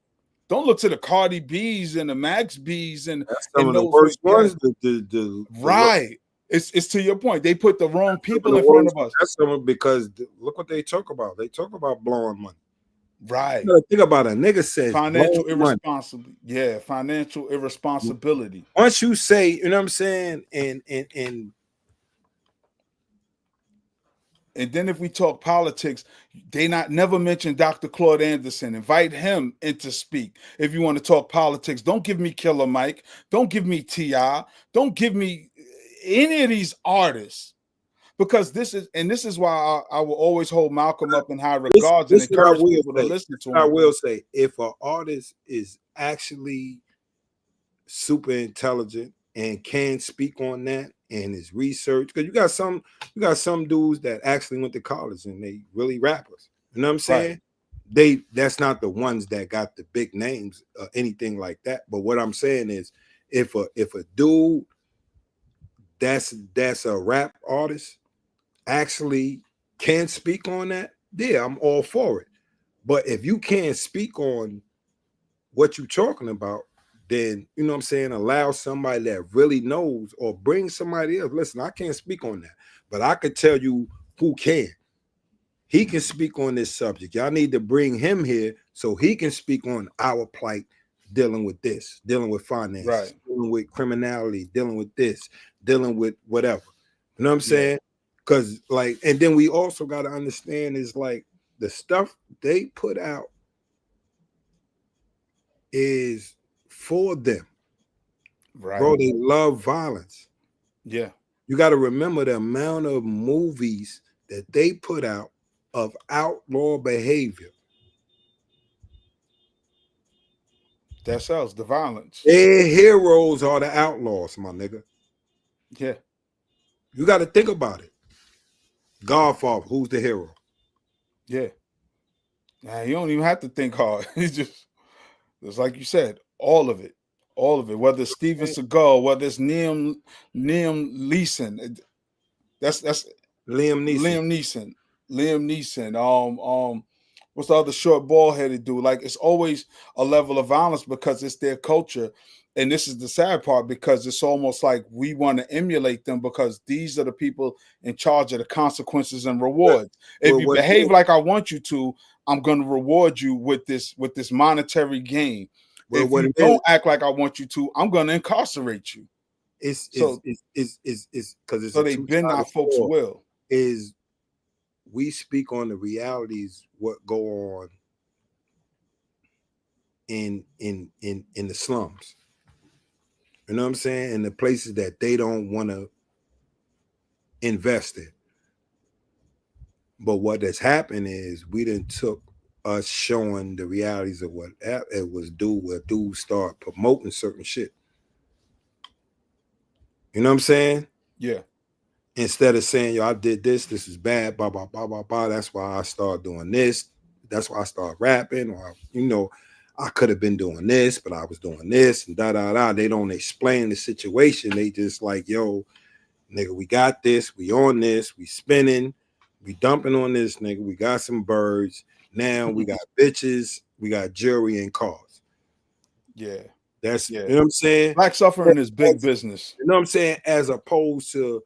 C: Don't look to the Cardi B's and the Max B's and
B: that's some of the worst ones.
C: Right. It's to your point. They put the wrong people in front of us.
B: That's because look what they talk about. They talk about blowing money.
C: Right.
B: You think about a nigga says
C: financial irresponsibility. Yeah, financial irresponsibility.
B: Once you say, you know what I'm saying,
C: and then if we talk politics, they never mention Dr. Claude Anderson. Invite him in to speak. If you want to talk politics, don't give me Killer Mike. Don't give me T.I. Don't give me any of these artists. Because this is why I will always hold Malcolm up in high regards and encourage people to listen to him.
B: I will say, if an artist is actually super intelligent and can speak on that and his research, because you got some dudes that actually went to college and they really rappers. You know what I'm saying? Right. That's not the ones that got the big names or anything like that. But what I'm saying is, if a dude that's a rap artist actually can speak on that, yeah, I'm all for it. But if you can't speak on what you're talking about, then you know what I'm saying, allow somebody that really knows, or bring somebody else. Listen, I can't speak on that, but I could tell you who can. He can speak on this subject. Y'all need to bring him here so he can speak on our plight, dealing with this, dealing with finance,
C: right,
B: dealing with criminality, dealing with this, dealing with whatever. You know what I'm saying? Because like, and then we also got to understand is like the stuff they put out is for them.
C: right.
B: Bro, they love violence.
C: Yeah.
B: You got to remember the amount of movies that they put out of outlaw behavior.
C: That sells the violence.
B: Their heroes are the outlaws, my nigga.
C: Yeah.
B: You got to think about it. Godfather, who's the hero?
C: Yeah. Nah, you don't even have to think hard. It's like you said, all of it. All of it. Whether it's Steven Seagal, whether it's Liam Neeson. That's
B: Liam Neeson.
C: Liam Neeson. What's the other short bald-headed dude? Like, it's always a level of violence because it's their culture. And this is the sad part, because it's almost like we want to emulate them because these are the people in charge of the consequences and rewards. If you behave like I want you to, I'm going to reward you with this monetary gain. If you don't act like I want you to, I'm going to incarcerate you.
B: It's because it's
C: so they bend our folks' will.
B: Is we speak on the realities what go on in the slums. You know what I'm saying? In the places that they don't want to invest in. But what has happened is we done took us showing the realities of what it was where dudes start promoting certain shit. You know what I'm saying?
C: Yeah.
B: Instead of saying, yo, I did this is bad, blah, blah, blah, blah, blah. That's why I started doing this. That's why I started rapping. Or, you know, I could have been doing this, but I was doing this and da, da, da. They don't explain the situation. They just like, yo, nigga, we got this. We on this. We spinning. We dumping on this, nigga. We got some birds. Now we got bitches. We got jewelry and cars.
C: Yeah.
B: That's, you know what I'm saying?
C: Black suffering is big business.
B: You know what I'm saying? As opposed to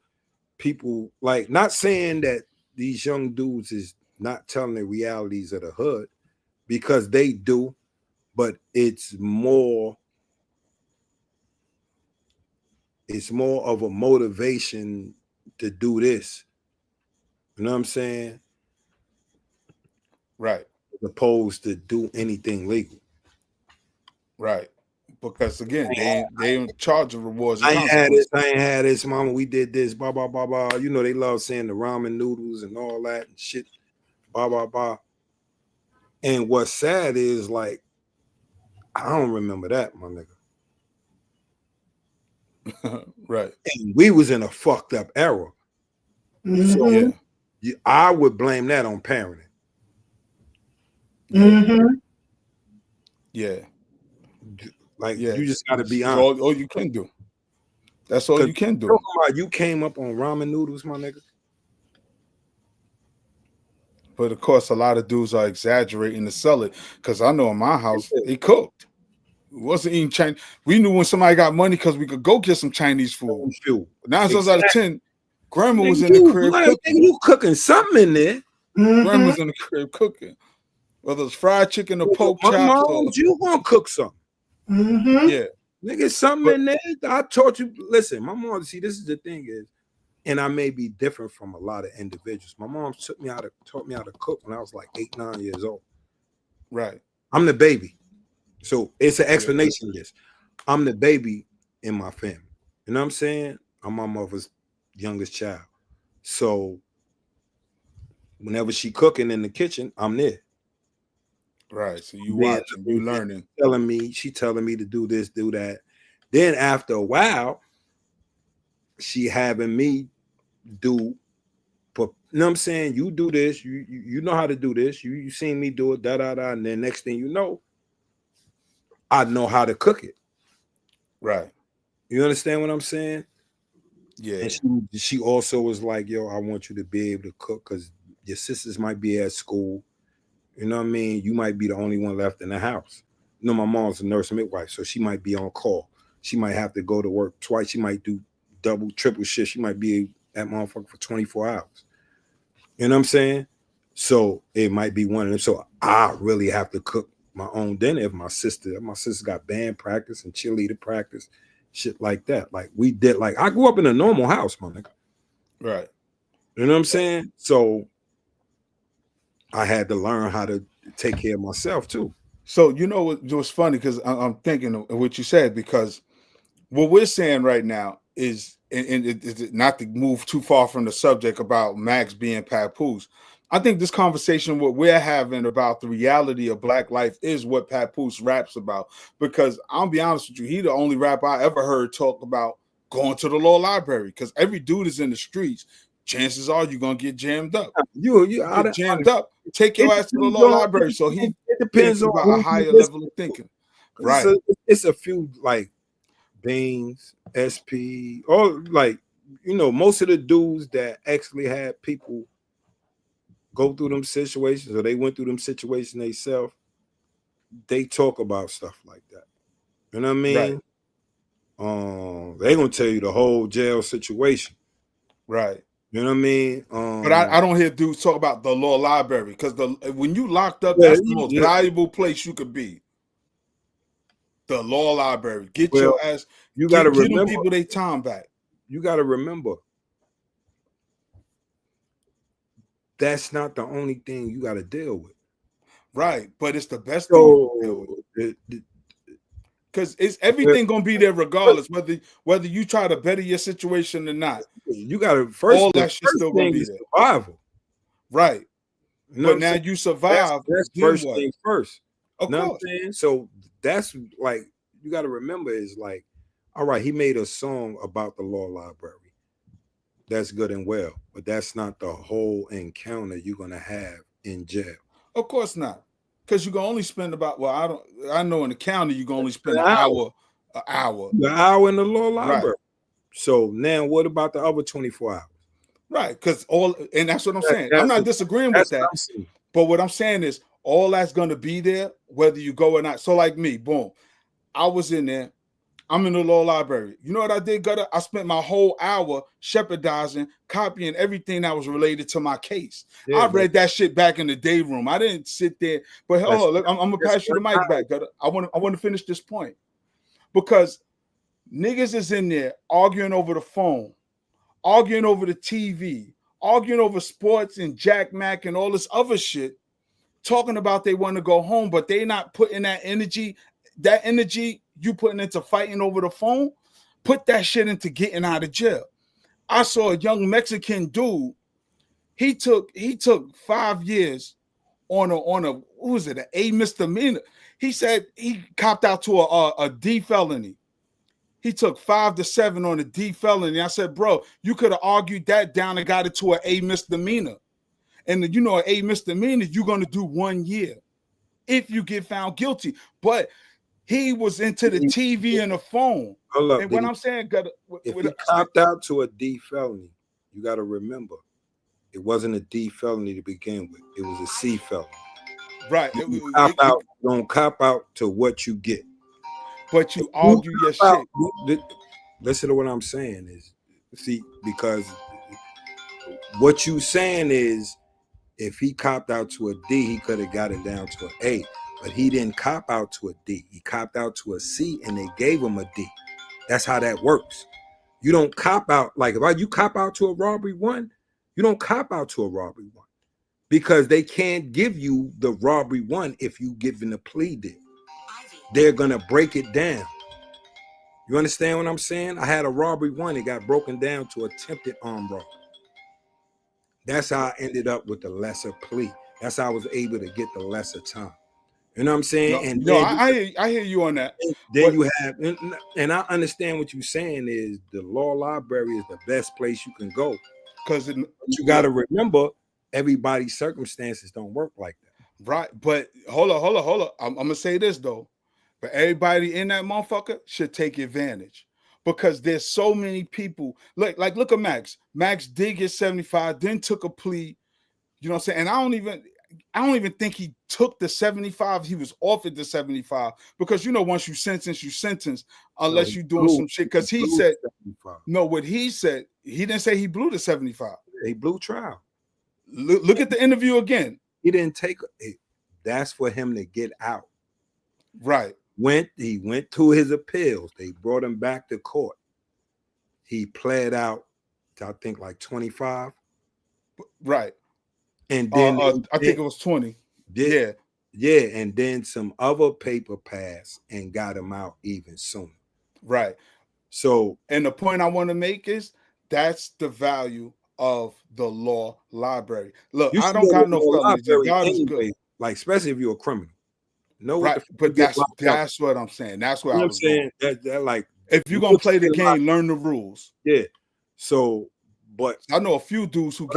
B: people, like, not saying that these young dudes is not telling the realities of the hood, because they do, but it's more of a motivation to do this. You know what I'm saying?
C: Right.
B: As opposed to do anything legal.
C: Right. Because again, they in charge of rewards. And
B: I ain't had this, mama. We did this, blah, blah, blah, blah. You know, they love saying the ramen noodles and all that and shit, blah, blah, blah. And what's sad is, like, I don't remember that, my
C: nigga. Right.
B: And we was in a fucked up era.
D: Mm-hmm.
B: So I would blame that on parenting.
D: Mm-hmm.
C: Yeah.
B: Like, you just got to be honest.
C: All you can do. That's all you can do.
B: You came up on ramen noodles, my nigga.
C: But of course, a lot of dudes are exaggerating to sell it. Because I know in my house, they cooked. It wasn't eating Chinese. We knew when somebody got money because we could go get some Chinese food. 9 times out of 10, grandma was in the crib cooking.
B: You cooking something in there.
D: Mm-hmm.
C: Grandma's in the crib cooking. Whether it's fried chicken or pork chops.
B: You gonna cook something.
D: Mm-hmm.
C: Yeah.
B: Nigga, something in there. I taught you. Listen, my mom, see, this is the thing is, and I may be different from a lot of individuals. My mom taught me how to cook when I was like 8, 9 years old.
C: Right.
B: I'm the baby. So it's an explanation of this. I'm the baby in my family. You know what I'm saying? I'm my mother's youngest child. So whenever she cooking in the kitchen, I'm there.
C: Right. So you watching, you learning.
B: She telling me to do this, do that. Then after a while, she having me do, you know what I'm saying? You do this, you know how to do this. You seen me do it, da da da. And then next thing you know, I know how to cook it.
C: Right.
B: You understand what I'm saying?
C: Yeah.
B: And she also was like, yo, I want you to be able to cook because your sisters might be at school. You know what I mean? You might be the only one left in the house. You know, my mom's a nurse and midwife, so she might be on call. She might have to go to work twice. She might do double, triple shift. She might be at motherfucker for 24 hours. You know what I'm saying? So it might be one of them. So I really have to cook my own dinner if my sister got band practice and cheerleader practice, shit like that. Like we did, like I grew up in a normal house, my nigga.
C: Right.
B: You know what I'm saying? So I had to learn how to take care of myself too.
C: So you know what's funny, because I'm thinking of what you said, because what we're saying right now is, and it, not to move too far from the subject about Max being Papoose. I think this conversation, what we're having about the reality of Black life, is what Papoose raps about. Because I'll be honest with you, he the only rapper I ever heard talk about going to the law library. Because every dude is in the streets. Chances are you're gonna get jammed up. You get jammed up. Take your ass to the law library. So it
B: depends on
C: about a higher level of thinking. Right.
B: It's a few like Beans, SP, or like, you know, most of the dudes that actually had people go through them situations, or they went through them situations themselves, they talk about stuff like that. You know what I mean? Right. They gonna tell you the whole jail situation.
C: Right.
B: You know what I mean?
C: But I don't hear dudes talk about the law library, because when you locked up, that's the most valuable place you could be. The law library. Get your ass.
B: You got to remember,
C: them people their time back.
B: You got to remember, that's not the only thing you got to deal with.
C: Right, but it's the best thing to deal with. Because it's everything gonna be there regardless, whether you try to better your situation or not.
B: You got to first.
C: All that shit still gonna be there.
B: Survival.
C: Right.
B: You know
C: but now you survive.
B: That's first thing first.
C: Of
B: know
C: course.
B: What I'm saying? So that's like, you got to remember, is like, all right, he made a song about the law library. That's good and well, but that's not the whole encounter you're gonna have in jail.
C: Of course not, because you can only spend about, I know in the county you can only spend an hour. An
B: hour in the law library. Right. So now, what about the other 24 hours?
C: Right, because and that's what I'm saying. I'm not disagreeing with that, but what I'm saying is all that's gonna be there, whether you go or not. So like me, boom, I was in there. I'm in the law library. You know what I did, Gutta? I spent my whole hour shepherdizing, copying everything that was related to my case. Yeah, I read that shit back in the day room. I didn't sit there. But hold on, look, I'm gonna pass you the mic back, Gutta. I want to finish this point, because niggas is in there arguing over the phone, arguing over the TV, arguing over sports and Jack Mack and all this other shit, talking about they want to go home, but they not putting that energy. That energy you putting into fighting over the phone, put that shit into getting out of jail. I saw a young Mexican dude. He took 5 years on a what was it, a misdemeanor. He said he copped out to a D felony. He took 5 to 7 on a D felony. I said, bro, you could have argued that down and got it to a misdemeanor. And you know, a misdemeanor, you're gonna do 1 year if you get found guilty. But he was into the TV and the phone. And when I'm saying,
B: if he copped out to a D felony, you got to remember, it wasn't a D felony to begin with. It was a C felony.
C: Right.
B: You don't cop out to what you get.
C: But you argue your shit.
B: Listen to what I'm saying is, see, because what you saying is, if he copped out to a D, he could have got it down to an A. But he didn't cop out to a D. He copped out to a C, and they gave him a D. That's how that works. You don't cop out. Like, if you cop out to a robbery 1, you don't cop out to a robbery 1, because they can't give you the robbery 1 if you given a plea deal. They're going to break it down. You understand what I'm saying? I had a robbery 1. It got broken down to attempted armed robbery. That's how I ended up with the lesser plea. That's how I was able to get the lesser time. You know what I'm saying?
C: I hear you on that.
B: Then you have, and I understand what you're saying is the law library is the best place you can go.
C: Because
B: you got to remember, everybody's circumstances don't work like that.
C: Right. But hold on. I'm going to say this, though. But everybody in that motherfucker should take advantage. because there's so many people. Like look at Max. Max did get 75, then took a plea. You know what I'm saying? And I don't even think he took the 75. He was offered the 75 because once you sentence, unless you're doing some shit. Because he said 75. No, what he said, he didn't say he blew the 75.
B: He blew trial.
C: Look at the interview again.
B: He didn't take it. That's for him to get out.
C: Right.
B: He went to his appeals. They brought him back to court. He pled out to, I think, like 25.
C: Right.
B: And then
C: I think it was 20.
B: Yeah. And then some other paper passed and got him out even sooner.
C: Right.
B: So,
C: and the point I want to make is that's the value of the law library. Look, I don't got no felonies. God is good.
B: Like, especially if you're a criminal. No,
C: right. But that's what I'm saying. That's what I was saying.
B: That like,
C: if you're gonna play the game, learn the rules.
B: Yeah. So, but
C: I know a few dudes who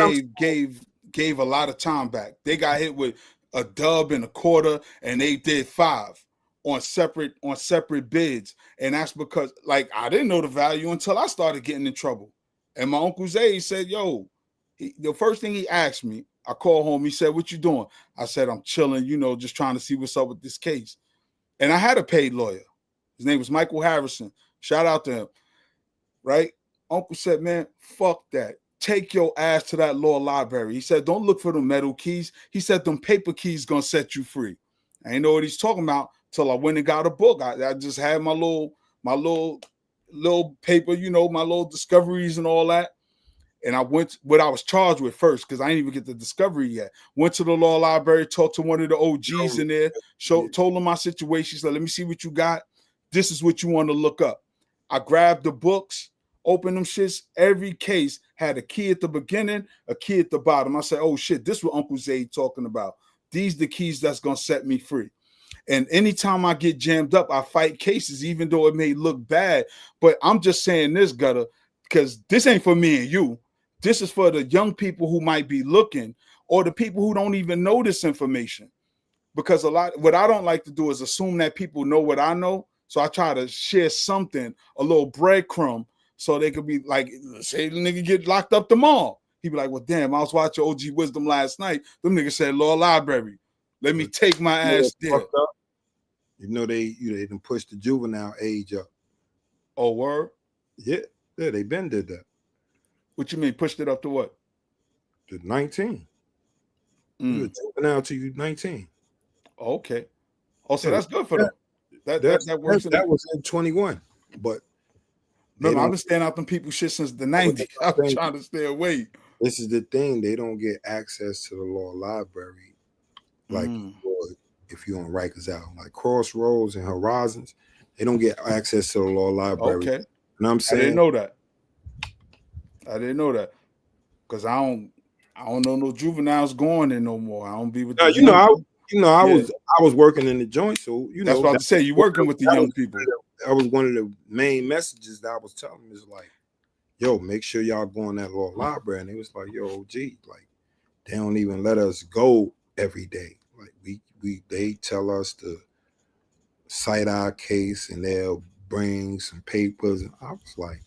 C: gave a lot of time back. They got hit with a dub and a quarter, and they did 5 on separate bids. And that's because, like, I didn't know the value until I started getting in trouble. And my Uncle Zay said, yo, the first thing he asked me, I called home. He said, what you doing? I said, I'm chilling, just trying to see what's up with this case. And I had a paid lawyer. His name was Michael Harrison. Shout out to him. Right? Uncle said, man, fuck that. Take your ass to that law library. He said, don't look for the metal keys. He said, them paper keys gonna set you free. I didn't know what he's talking about till I went and got a book. I just had my little paper, my little discoveries and all that. And I went what I was charged with first because I didn't even get the discovery yet. Went to the law library, talked to one of the OGs in there, told him my situation. So let me see what you got. This is what you want to look up. I grabbed the books, opened them shits. Every case had a key at the beginning, a key at the bottom. I said, oh shit, this is what Uncle Zay talking about. These the keys that's gonna set me free. And anytime I get jammed up, I fight cases, even though it may look bad. But I'm just saying this, Gutta, because this ain't for me and you. This is for the young people who might be looking, or the people who don't even know this information. Because what I don't like to do is assume that people know what I know. So I try to share something, a little breadcrumb, so they could be like, say the nigga get locked up tomorrow. He'd be like, well, damn, I was watching OG Wisdom last night. Them niggas said law library. Let me take my ass there.
B: They done pushed the juvenile age up.
C: Oh, word?
B: Yeah, they been did that.
C: What you mean, pushed it up to what?
B: To 19. You're juvenile to you 19.
C: Okay. Oh, so that's good for them. That works.
B: That was in 21. But
C: remember, I've been staying out them people shit since the 90s. I'm trying to stay away.
B: This is the thing. They don't get access to the law library like if you're on Rikers Island. Like Crossroads and Horizons, they don't get access to the law library.
C: Okay.
B: You know what I'm saying?
C: I didn't know that. Because I don't know no juveniles going there no more. I don't be with
B: I was working in the joint, so
C: that's what I say. You working with the young people.
B: That was one of the main messages that I was telling them is like, yo, make sure y'all go in that law library. And it was like, yo, OG, like they don't even let us go every day. Like they tell us to cite our case and they'll bring some papers. And I was like,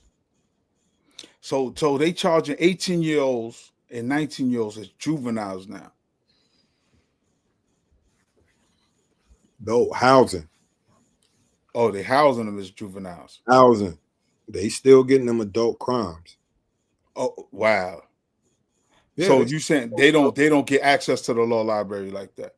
C: so they charging 18-year-olds and 19-year-olds as juveniles now.
B: No, housing.
C: Oh, they housing them as juveniles.
B: Housing. They still getting them adult crimes.
C: Oh, wow.
B: Yeah,
C: so you saying they don't get access to the law library like that?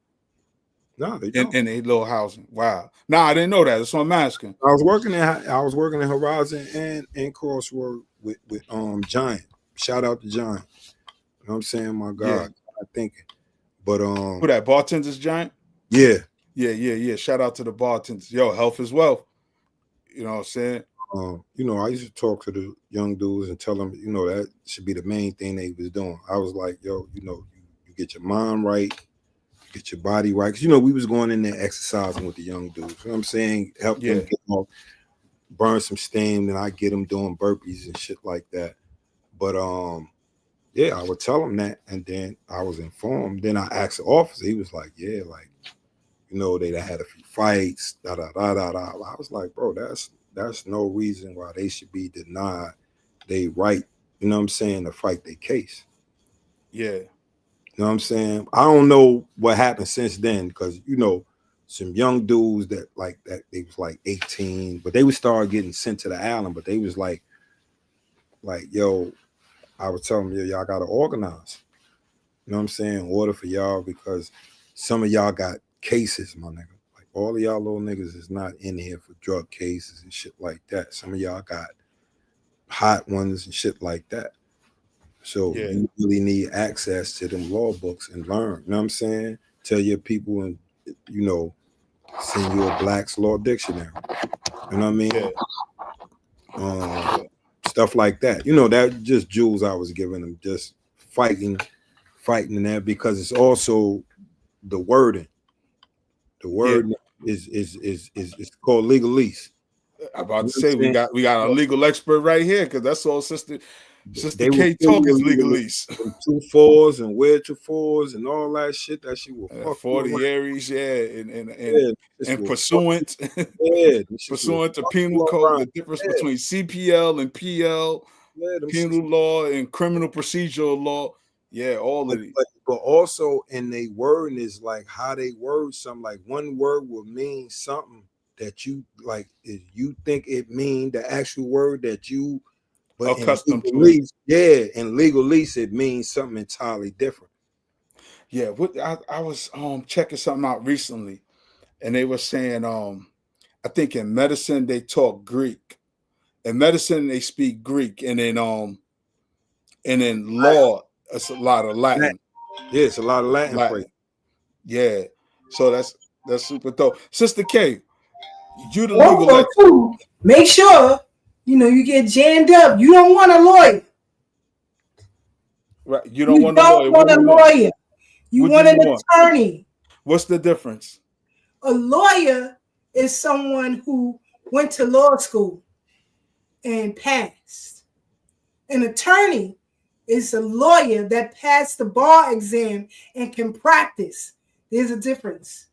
B: No, they don't.
C: In a little housing. Wow. Nah, I didn't know that. That's what I'm asking.
B: I was working in Horizon and Crossroad with Giant. Shout out to Giant. You know what I'm saying? My God,
C: yeah.
B: I'm thinking. But
C: who that bartender's Giant?
B: Yeah.
C: Yeah. Shout out to the bartenders. Yo, health is wealth. You know what I'm saying?
B: I used to talk to the young dudes and tell them, that should be the main thing they was doing. I was like, yo, you get your mind right, get your body right. Because, we was going in there exercising with the young dudes. You know what I'm saying? Help them get off, burn some steam, and I get them doing burpees and shit like that. But, I would tell them that, and then I was informed. Then I asked the officer. He was like, yeah, like, they had a few fights, I was like, bro, that's no reason why they should be denied they right, you know what I'm saying, to fight their case.
C: Yeah.
B: You know what I'm saying? I don't know what happened since then, because you know, some young dudes that they was like 18, but they would start getting sent to the island, but they was like, yo, I was telling them, yo, y'all gotta organize. You know what I'm saying? In order for y'all, because some of y'all got cases, my nigga. Like all of y'all little niggas is not in here for drug cases and shit like that. Some of y'all got hot ones and shit like that. So you really need access to them law books and learn. You know what I'm saying? Tell your people and, you know, send you a Black's Law Dictionary. You know what I mean? Stuff like that. You know, that just jewels I was giving them, just fighting in that, because it's also the wording. The word is called legalese.
C: I'm about to say we got a legal expert right here, because that's all Sister K talk is legalese.
B: 2 4s and where 2 4s and all that shit. That shit will fuck
C: 40 Aries, and pursuant pursuant to penal code, the difference between CPL and PL, penal law and criminal procedural law. Yeah, all of these.
B: But also in their wording is like how they word something. Like one word will mean something that you like, you think it mean the actual word that you, but
C: accustomed to
B: it. In legalese it means something entirely different.
C: Yeah, I was checking something out recently, and they were saying I think in medicine they talk Greek. In medicine they speak Greek, and in law it's a lot of Latin.
B: Yeah, it's a lot of Latin. Phrase.
C: Yeah, so that's super dope. Sister K, you the legal
D: expert. Make sure you get jammed up. You don't want a lawyer.
C: Right, you don't want a
D: lawyer. You want an attorney.
C: What's the difference?
D: A lawyer is someone who went to law school and passed. An attorney is a lawyer that passed the bar exam and can practice. There's a difference.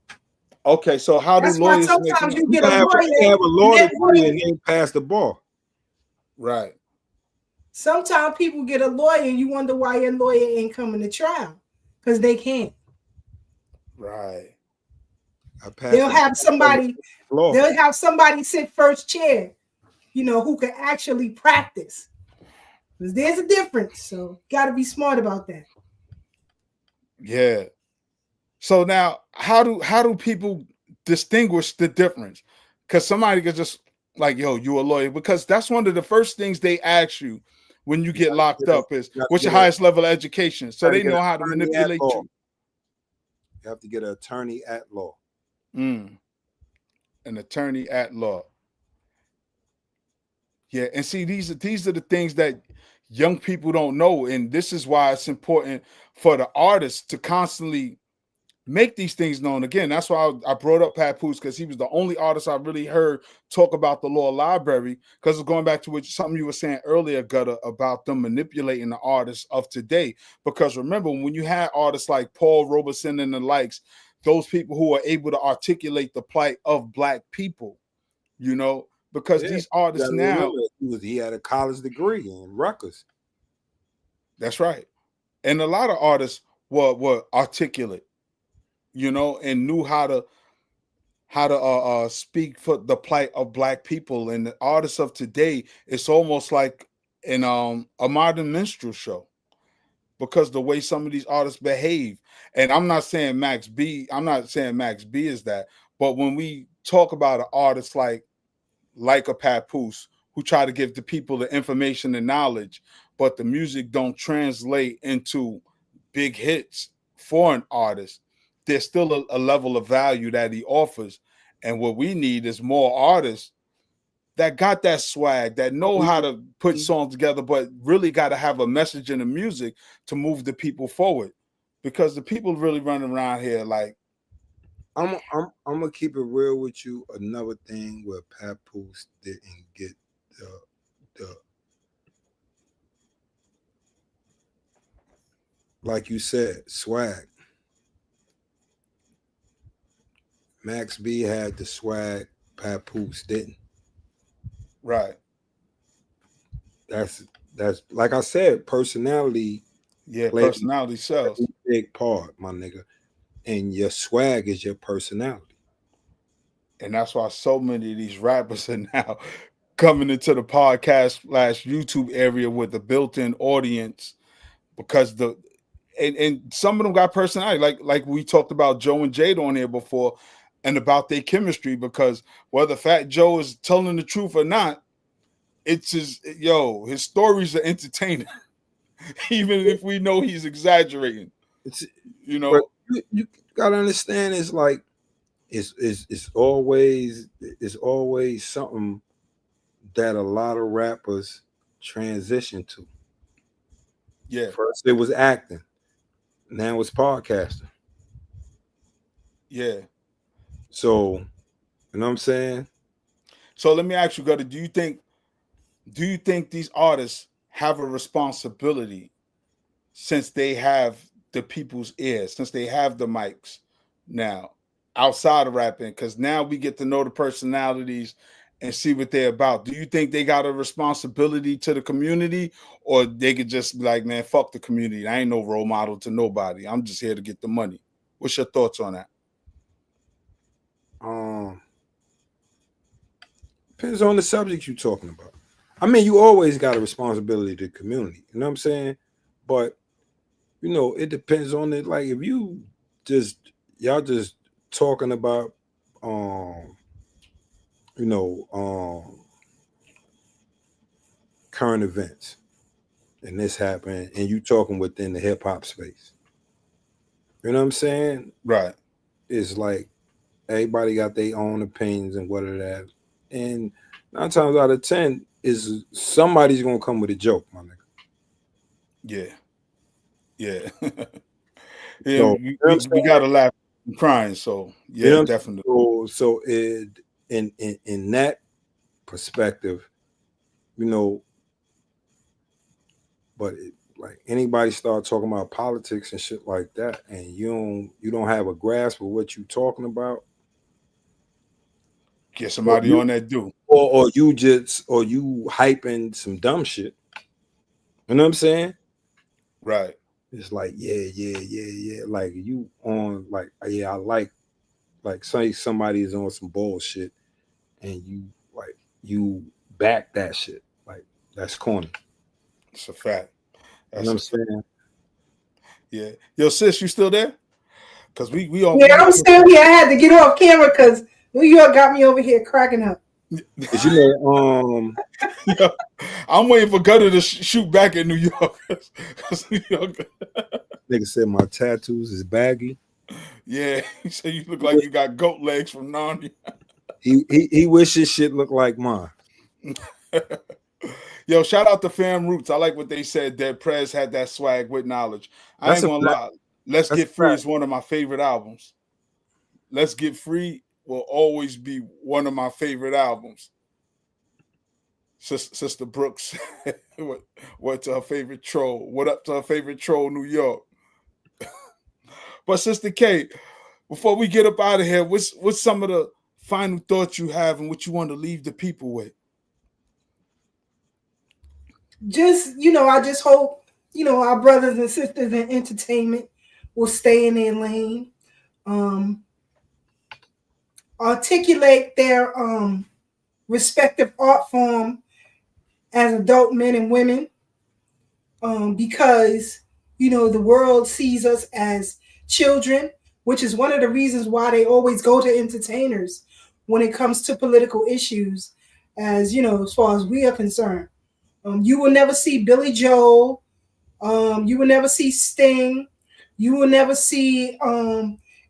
C: Okay, so how do lawyers
D: sometimes you get a lawyer?
B: You have a law degree and then pass the bar.
C: Right.
D: Sometimes people get a lawyer and you wonder why your lawyer ain't coming to trial, because they can't.
C: Right.
D: They'll have somebody sit first chair, who can actually practice. Because there's a difference. So got to be smart about that.
C: Yeah. So now how do people distinguish the difference? Because somebody could just like, yo, you a lawyer, because that's one of the first things they ask you when you get locked up is what's your highest level of education? So they know how to manipulate you.
B: You have to get an attorney at law.
C: An attorney at law. Yeah, and see, these are the things that young people don't know, and this is why it's important for the artists to constantly make these things known. Again, that's why I brought up Papoose, because he was the only artist I really heard talk about the law library, because it's going back to something you were saying earlier, Gutta, about them manipulating the artists of today. Because remember, when you had artists like Paul Robeson and the likes, those people who are able to articulate the plight of Black people, because these artists now,
B: he had a college degree in Rutgers.
C: That's right. And a lot of artists were articulate, and knew how to speak for the plight of Black people. And the artists of today, it's almost like in a modern minstrel show, because the way some of these artists behave. And I'm not saying Max B is that, but when we talk about an artist like a Papoose, who try to give the people the information and knowledge, but the music don't translate into big hits for an artist, there's still a level of value that he offers. And what we need is more artists that got that swag, that know how to put songs together, but really got to have a message in the music to move the people forward. Because the people really running around here like,
B: I'm gonna keep it real with you. Another thing where Papoose didn't get the like you said, swag. Max B had the swag, Papoose didn't.
C: Right.
B: That's like I said, personality.
C: Yeah, personality sells.
B: Big part, my nigga. And your swag is your personality.
C: And that's why so many of these rappers are now coming into the podcast / YouTube area with a built-in audience, because and some of them got personality, like we talked about Joe and Jade on here before, and about their chemistry, because whether Fat Joe is telling the truth or not, it's his stories are entertaining. Even if we know he's exaggerating.
B: But you gotta understand, it's like it's always something that a lot of rappers transition to.
C: Yeah.
B: First it was acting, now it's podcasting.
C: Yeah.
B: So, you know what I'm saying?
C: So let me ask you, Gutta, do you think these artists have a responsibility, since they have the people's ears, since they have the mics now outside of rapping, because now we get to know the personalities and see what they're about? Do you think they got a responsibility to the community, or they could just be like, man, fuck the community, I ain't no role model to nobody, I'm just here to get the money? What's your thoughts on that?
B: Depends on the subject you're talking about. I mean, you always got a responsibility to the community, you know what I'm saying? But it depends on it. Like, if y'all just talking about current events, and this happened, and you talking within the hip hop space, you know what I'm saying?
C: Right.
B: It's like everybody got their own opinions and what it is, and 9 times out of 10 is somebody's gonna come with a joke, my nigga.
C: Yeah. Yeah. Yeah, so, we gotta laugh and crying. So yeah, definitely.
B: So in that perspective, but like anybody start talking about politics and shit like that, and you don't have a grasp of what you're talking about,
C: get somebody on that do,
B: or you hyping some dumb shit. You know what I'm saying?
C: Right.
B: It's like, yeah. Like, you on, like, yeah, I like say somebody is on some bullshit, and you back that shit. Like, that's corny.
C: It's a fact.
B: You know what I'm saying?
C: Yeah. Yo, sis, you still there? Because we all.
D: Yeah, I'm still here. I had to get off camera because New York got me over here cracking up.
C: Yeah, I'm waiting for Gutta to shoot back at New York.
B: Nigga said my tattoos is baggy.
C: Yeah, he said you look like you got goat legs from Narnia.
B: He wish his shit looked like mine.
C: Yo, shout out to Fam Roots. I like what they said. Dead Prez had that swag with knowledge. I ain't gonna lie. Let's Get Free is one of my favorite albums. Let's Get Free will always be one of my favorite albums. Sister Brooks, what to her favorite troll? What up to her favorite troll, New York? But Sister K, before we get up out of here, what's some of the final thoughts you have and what you want to leave the people with?
D: Just, I just hope, our brothers and sisters in entertainment will stay in their lane, articulate their respective art form as adult men and women, because, the world sees us as children, which is one of the reasons why they always go to entertainers when it comes to political issues, as far as we are concerned. You will never see Billy Joel. You will never see Sting. You will never see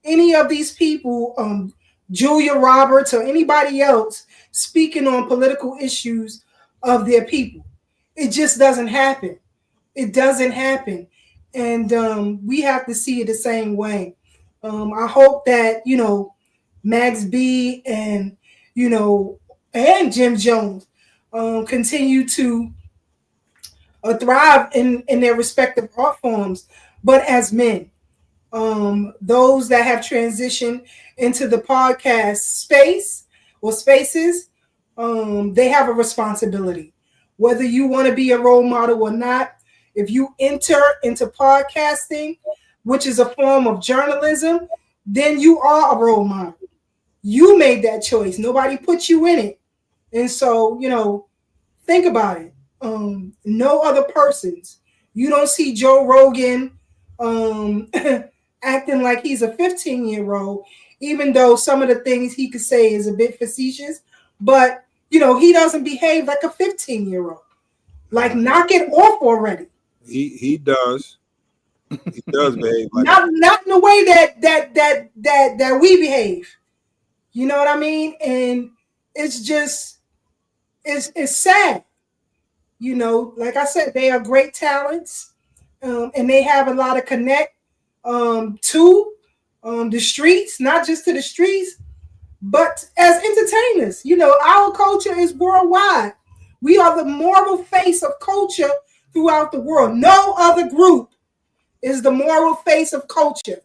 D: any of these people, Julia Roberts or anybody else, speaking on political issues of their people. It just doesn't happen. It doesn't happen. And we have to see it the same way. I hope that, Max B and, and Jim Jones continue to thrive in their respective art forms, but as men. Those that have transitioned into the podcast space or spaces, they have a responsibility. Whether you want to be a role model or not, if you enter into podcasting, which is a form of journalism, then you are a role model. You made that choice. Nobody put you in it. And so, think about it. No other persons. You don't see Joe Rogan acting like he's a 15-year-old, even though some of the things he could say is a bit facetious. But, he doesn't behave like a 15-year-old. Like, knock it off already.
B: He does. He does behave like
D: not in the way that we behave. You know what I mean? And it's just it's sad. Like I said, they are great talents, and they have a lot of connect to the streets, not just to the streets, but as entertainers. Our culture is worldwide. We are the moral face of culture throughout the world. No other group is the moral face of culture.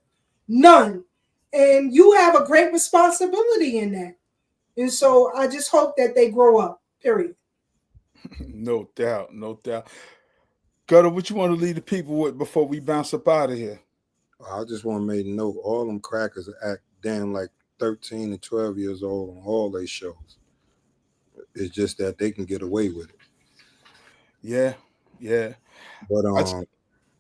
D: None. And you have a great responsibility in that. And so I just hope that they grow up, period.
C: No doubt, no doubt. Gutta, what you want to leave the people with before we bounce up out of here?
B: I just want to make note, all them crackers act damn like 13 and 12 years old on all their shows. It's just that they can get away with it.
C: Yeah.
B: But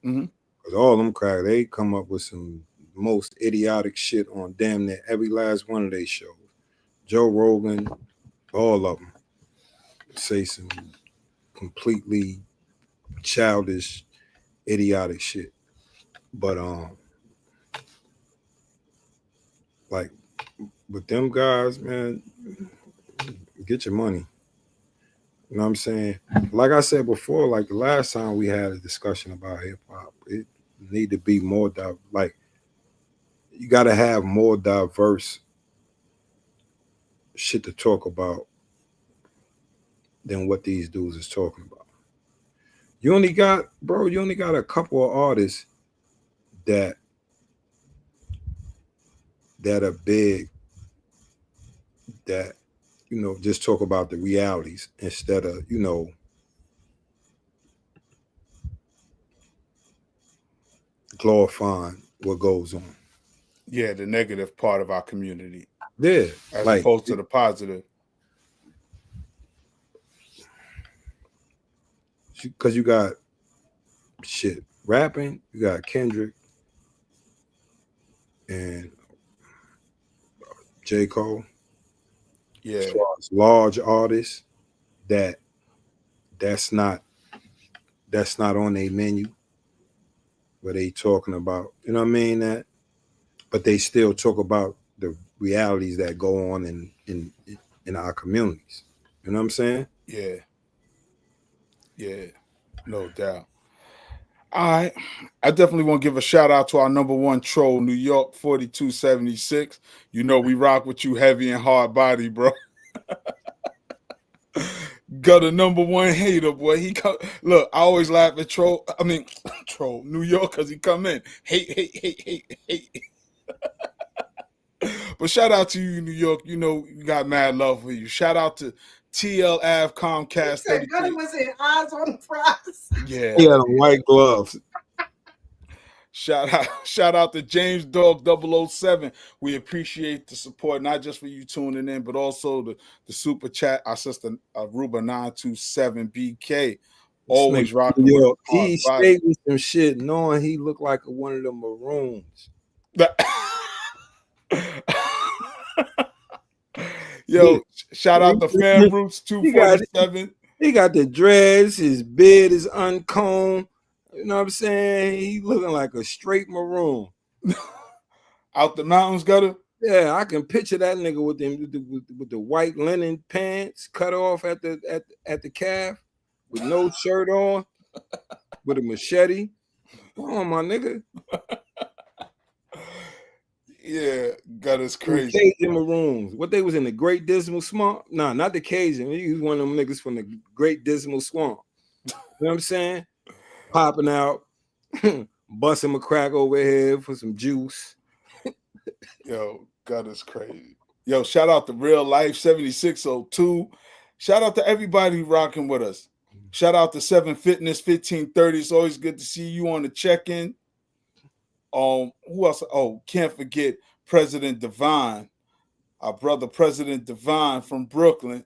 B: because all them crackers, they come up with some most idiotic shit on damn near every last one of their shows. Joe Rogan, all of them say some completely childish, idiotic shit. But like with them guys, man, get your money. You know what I'm saying? Like I said before, like the last time we had a discussion about hip hop, it need to be more like you got to have more diverse shit to talk about than what these dudes is talking about. You only got a couple of artists that are big, that just talk about the realities instead of glorifying what goes on.
C: Yeah, the negative part of our community.
B: Yeah,
C: as opposed to the positive.
B: Because you got shit rapping, you got Kendrick and J. Cole.
C: Yeah,
B: as far as large artists that's not on their menu where they talking about, you know what I mean, that, but they still talk about the realities that go on in our communities. You know what I'm saying?
C: Yeah, no doubt. All right, I definitely want to give a shout out to our number one troll, New York 4276. We rock with you heavy and hard body, bro. Got a number one hater, boy. He come. Look, I always laugh at troll New York, because he come in hate. But shout out to you, New York. We got mad love for you. Shout out to TL Ave Comcast.
D: Gutta was in eyes on the prize.
C: Yeah,
B: he had on white gloves.
C: Shout out to James Dog 007. We appreciate the support, not just for you tuning in, but also the super chat. Our sister Aruba 927BK. Always rocking.
B: He stayed with some shit, knowing he looked like one of the Maroons.
C: Yo, shout out to Fan Roots 247.
B: He got the dreads, his beard is uncombed. You know what I'm saying? He looking like a straight Maroon.
C: Out the mountains, Gutta?
B: Yeah, I can picture that nigga with the white linen pants cut off at the calf, with no shirt on, with a machete. Come on, my nigga.
C: Yeah, Gutta's crazy.
B: Cajun Maroons. What they was in the Great Dismal Swamp? Nah, not the Cajun. He was one of them niggas from the Great Dismal Swamp. You know what I'm saying? Popping out, busting a crack over here for some juice.
C: Yo, Gutta's crazy. Yo, shout out to Real Life 7602. Shout out to everybody rocking with us. Shout out to 7 Fitness 1530. It's always good to see you on the check-in. Who else? Oh, can't forget President Divine, our brother President Divine from Brooklyn,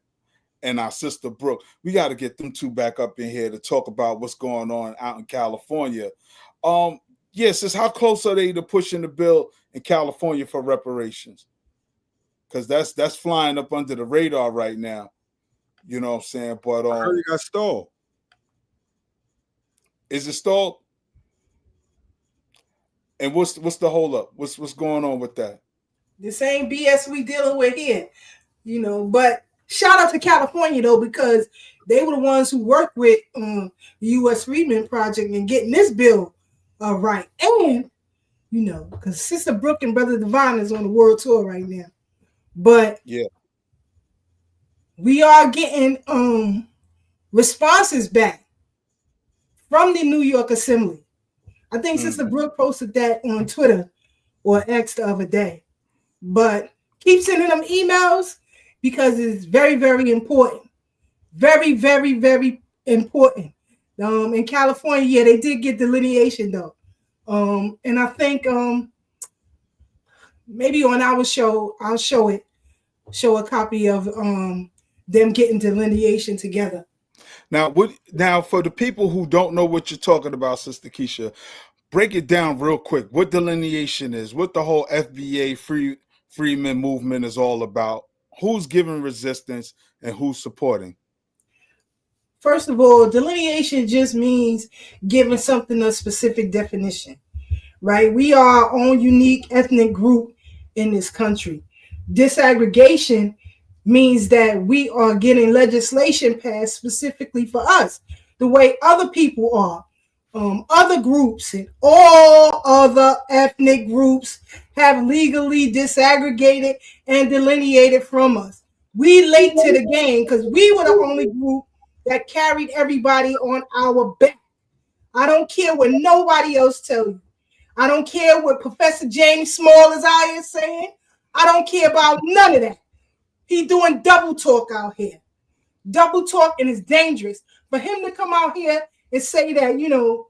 C: and our sister Brooke. We got to get them two back up in here to talk about what's going on out in California. Yes, how close are they to pushing the bill in California for reparations? Because that's flying up under the radar right now. You know what I'm saying? But
B: I heard it got stalled.
C: Is it stalled? And what's the hold up? What's going on with that?
D: The same BS we dealing with here, you know. But shout out to California though, because they were the ones who worked with the U.S. Freedmen Project and getting this bill right. And you know, because Sister Brooke and Brother Divine is on the world tour right now. But
C: yeah,
D: we are getting responses back from the New York Assembly. I think Sister Brooke posted that on Twitter or X the other day. But keep sending them emails because it's very, very important. Very, very, very important. In California, yeah, they did get delineation though. And I think maybe on our show, I'll show a copy of them getting delineation together.
C: Now, for the people who don't know what you're talking about, Sister Keisha, break it down real quick. What delineation is, what the whole FBA Freeman movement is all about, who's giving resistance and who's supporting.
D: First of all, delineation just means giving something a specific definition, right? We are our own unique ethnic group in this country. Disaggregation means that we are getting legislation passed specifically for us, the way other people are. Other groups and all other ethnic groups have legally disaggregated and delineated from us. We late to the game because we were the only group that carried everybody on our back. I don't care what nobody else tells you. I don't care what Professor James Small is saying. I don't care about none of that. He's doing double talk out here. Double talk, and it's dangerous. For him to come out here and say that, you know,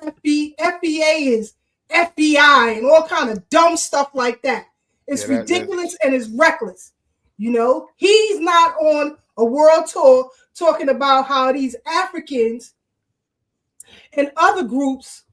D: FBA is FBI and all kind of dumb stuff like that. It's ridiculous and it's reckless. You know, he's not on a world tour talking about how these Africans and other groups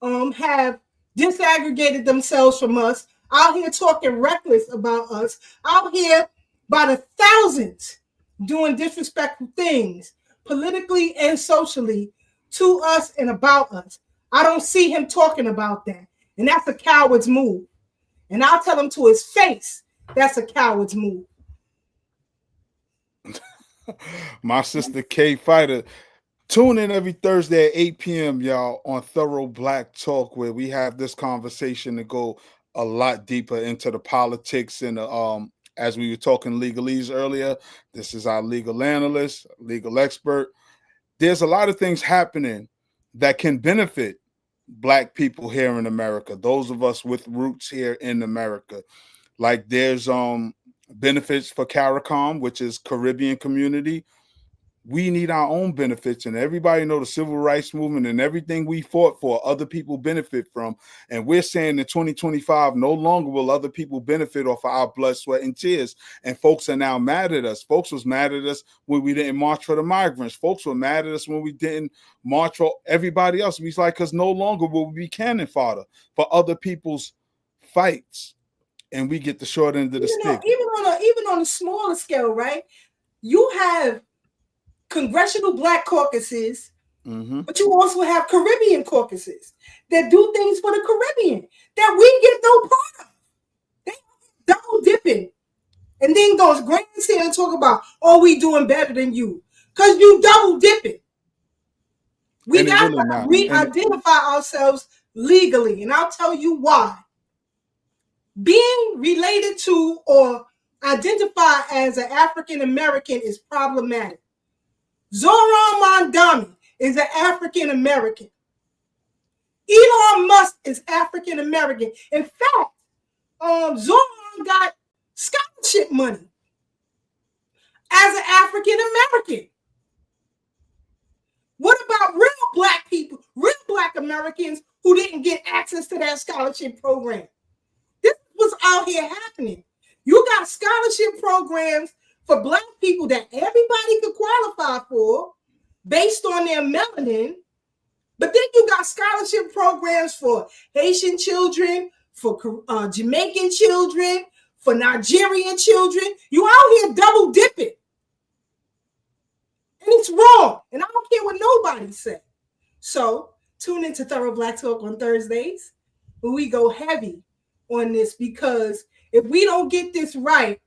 D: have disaggregated themselves from us, out here talking reckless about us, out here by the thousands doing disrespectful things politically and socially to us and about us. I don't see him talking about that. And that's a coward's move. And I'll tell him to his face, that's a coward's move.
C: My sister K Fighter. Tune in every Thursday at 8 p.m., y'all, on Thorough Black Talk, where we have this conversation to go a lot deeper into the politics and as we were talking legalese earlier. This is our legal analyst, legal expert. There's a lot of things happening that can benefit Black people here in America, those of us with roots here in America. Like there's benefits for CARICOM, which is Caribbean community. We need our own benefits, and everybody know the civil rights movement and everything we fought for, other people benefit from. And we're saying in 2025, no longer will other people benefit off of our blood, sweat, and tears. And folks are now mad at us. Folks was mad at us when we didn't march for the migrants. Folks were mad at us when we didn't march for everybody else. It's like, because no longer will we be cannon fodder for other people's fights. And we get the short end of the stick.
D: Even on a smaller scale, right? You have congressional Black caucuses, but you also have Caribbean caucuses that do things for the Caribbean that we get no part of. They double dipping and then goes grand here and talk about, oh, we doing better than you because you double dipping. We got to re-identify ourselves legally, and I'll tell you why. Being related to or identified as an African American is problematic. Zoran Mondani is an African American. Elon Musk is African American. In fact, Zoran got scholarship money. as an African American? What about real Black people, real Black Americans who didn't get access to that scholarship program? This was out here happening. You got scholarship programs for Black people that everybody could qualify for based on their melanin. But then you got scholarship programs for Haitian children, for Jamaican children, for Nigerian children. You out here double dipping. And it's wrong. And I don't care what nobody said. So tune into Thorough Black Talk on Thursdays, where we go heavy on this, because if we don't get this right,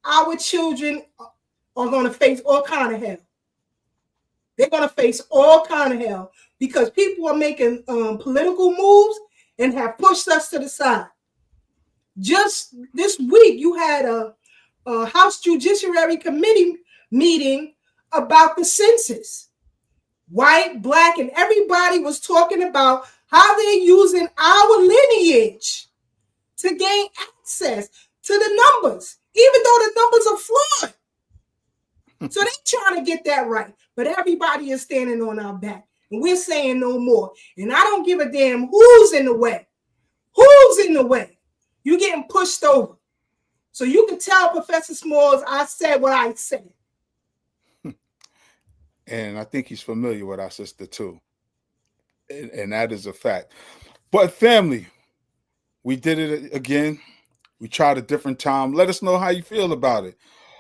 D: our children are going to face all kind of hell. They're going to face all kind of hell because people are making political moves and have pushed us to the side. Just this week, you had a House Judiciary Committee meeting about the census. White, Black, and everybody was talking about how they're using our lineage to gain access to the numbers, even though the numbers are flawed. So they're trying to get that right. But everybody is standing on our back. And we're saying no more. And I don't give a damn who's in the way. Who's in the way? You're getting pushed over. So you can tell Professor Smalls I said what I said.
C: And I think he's familiar with our sister too. And that is a fact. But family, we did it again. We tried a different time. Let us know how you feel about it.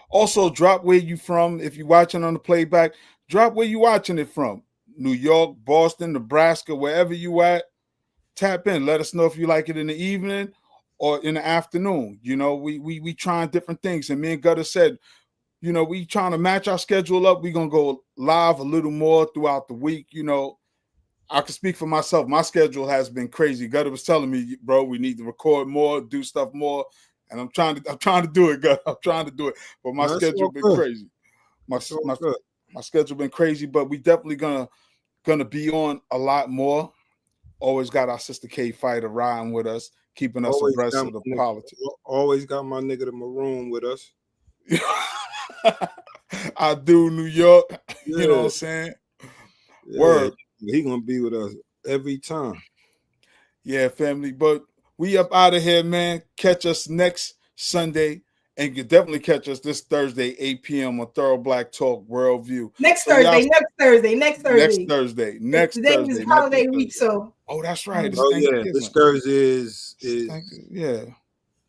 C: Also, drop where you from. If you're watching on the playback, drop where you watching it from. New York, Boston, Nebraska, wherever you at. Tap in. Let us know if you like it in the evening or in the afternoon. You know, we trying different things. And me and Gutta said, you know, we trying to match our schedule up. We're going to go live a little more throughout the week. You know, I can speak for myself. My schedule has been crazy. Gutta was telling me, bro, we need to record more, do stuff more. And I'm trying to do it, Gutta. I'm trying to do it. But my schedule been crazy. My schedule been crazy, but we definitely gonna be on a lot more. Always got our sister K Fighter riding with us, keeping us abreast of the politics.
B: Always got my nigga the Maroon with us.
C: I do, New York. Yeah. You know what I'm saying?
B: Yeah.
C: Word.
B: He gonna be with us every time.
C: Yeah, family. But we up out of here, man. Catch us next Sunday. And you can definitely catch us this Thursday, 8 p.m. on Thorough Black Talk Worldview.
D: Next Thursday. Today is holiday week, so.
C: Oh, that's right.
B: This Thursday is
C: yeah.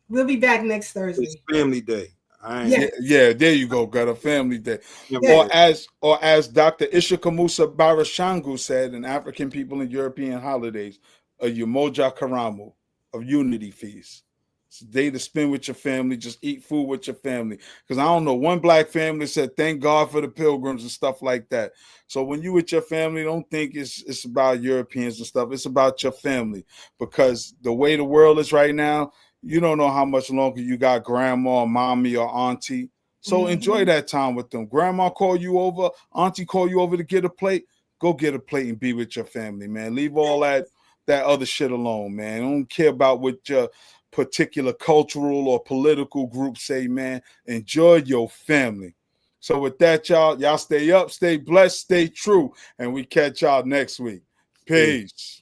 D: We'll be back next Thursday.
B: It's family day.
C: Yeah, there you go, got a family day. Yeah. Or as Dr. Ishikamusa Barashangu said, in African people and European holidays, a Umoja Karamu, of unity feast. It's a day to spend with your family, just eat food with your family. Because I don't know, one Black family said, thank God for the pilgrims and stuff like that. So when you with your family, don't think it's about Europeans and stuff. It's about your family. Because the way the world is right now, you don't know how much longer you got grandma or mommy or auntie. So enjoy that time with them. Grandma call you over, auntie call you over to get a plate. Go get a plate and be with your family, man. Leave all that other shit alone, man. Don't care about what your particular cultural or political group say, man. Enjoy your family. So with that, y'all stay up, stay blessed, stay true, and we catch y'all next week. Peace.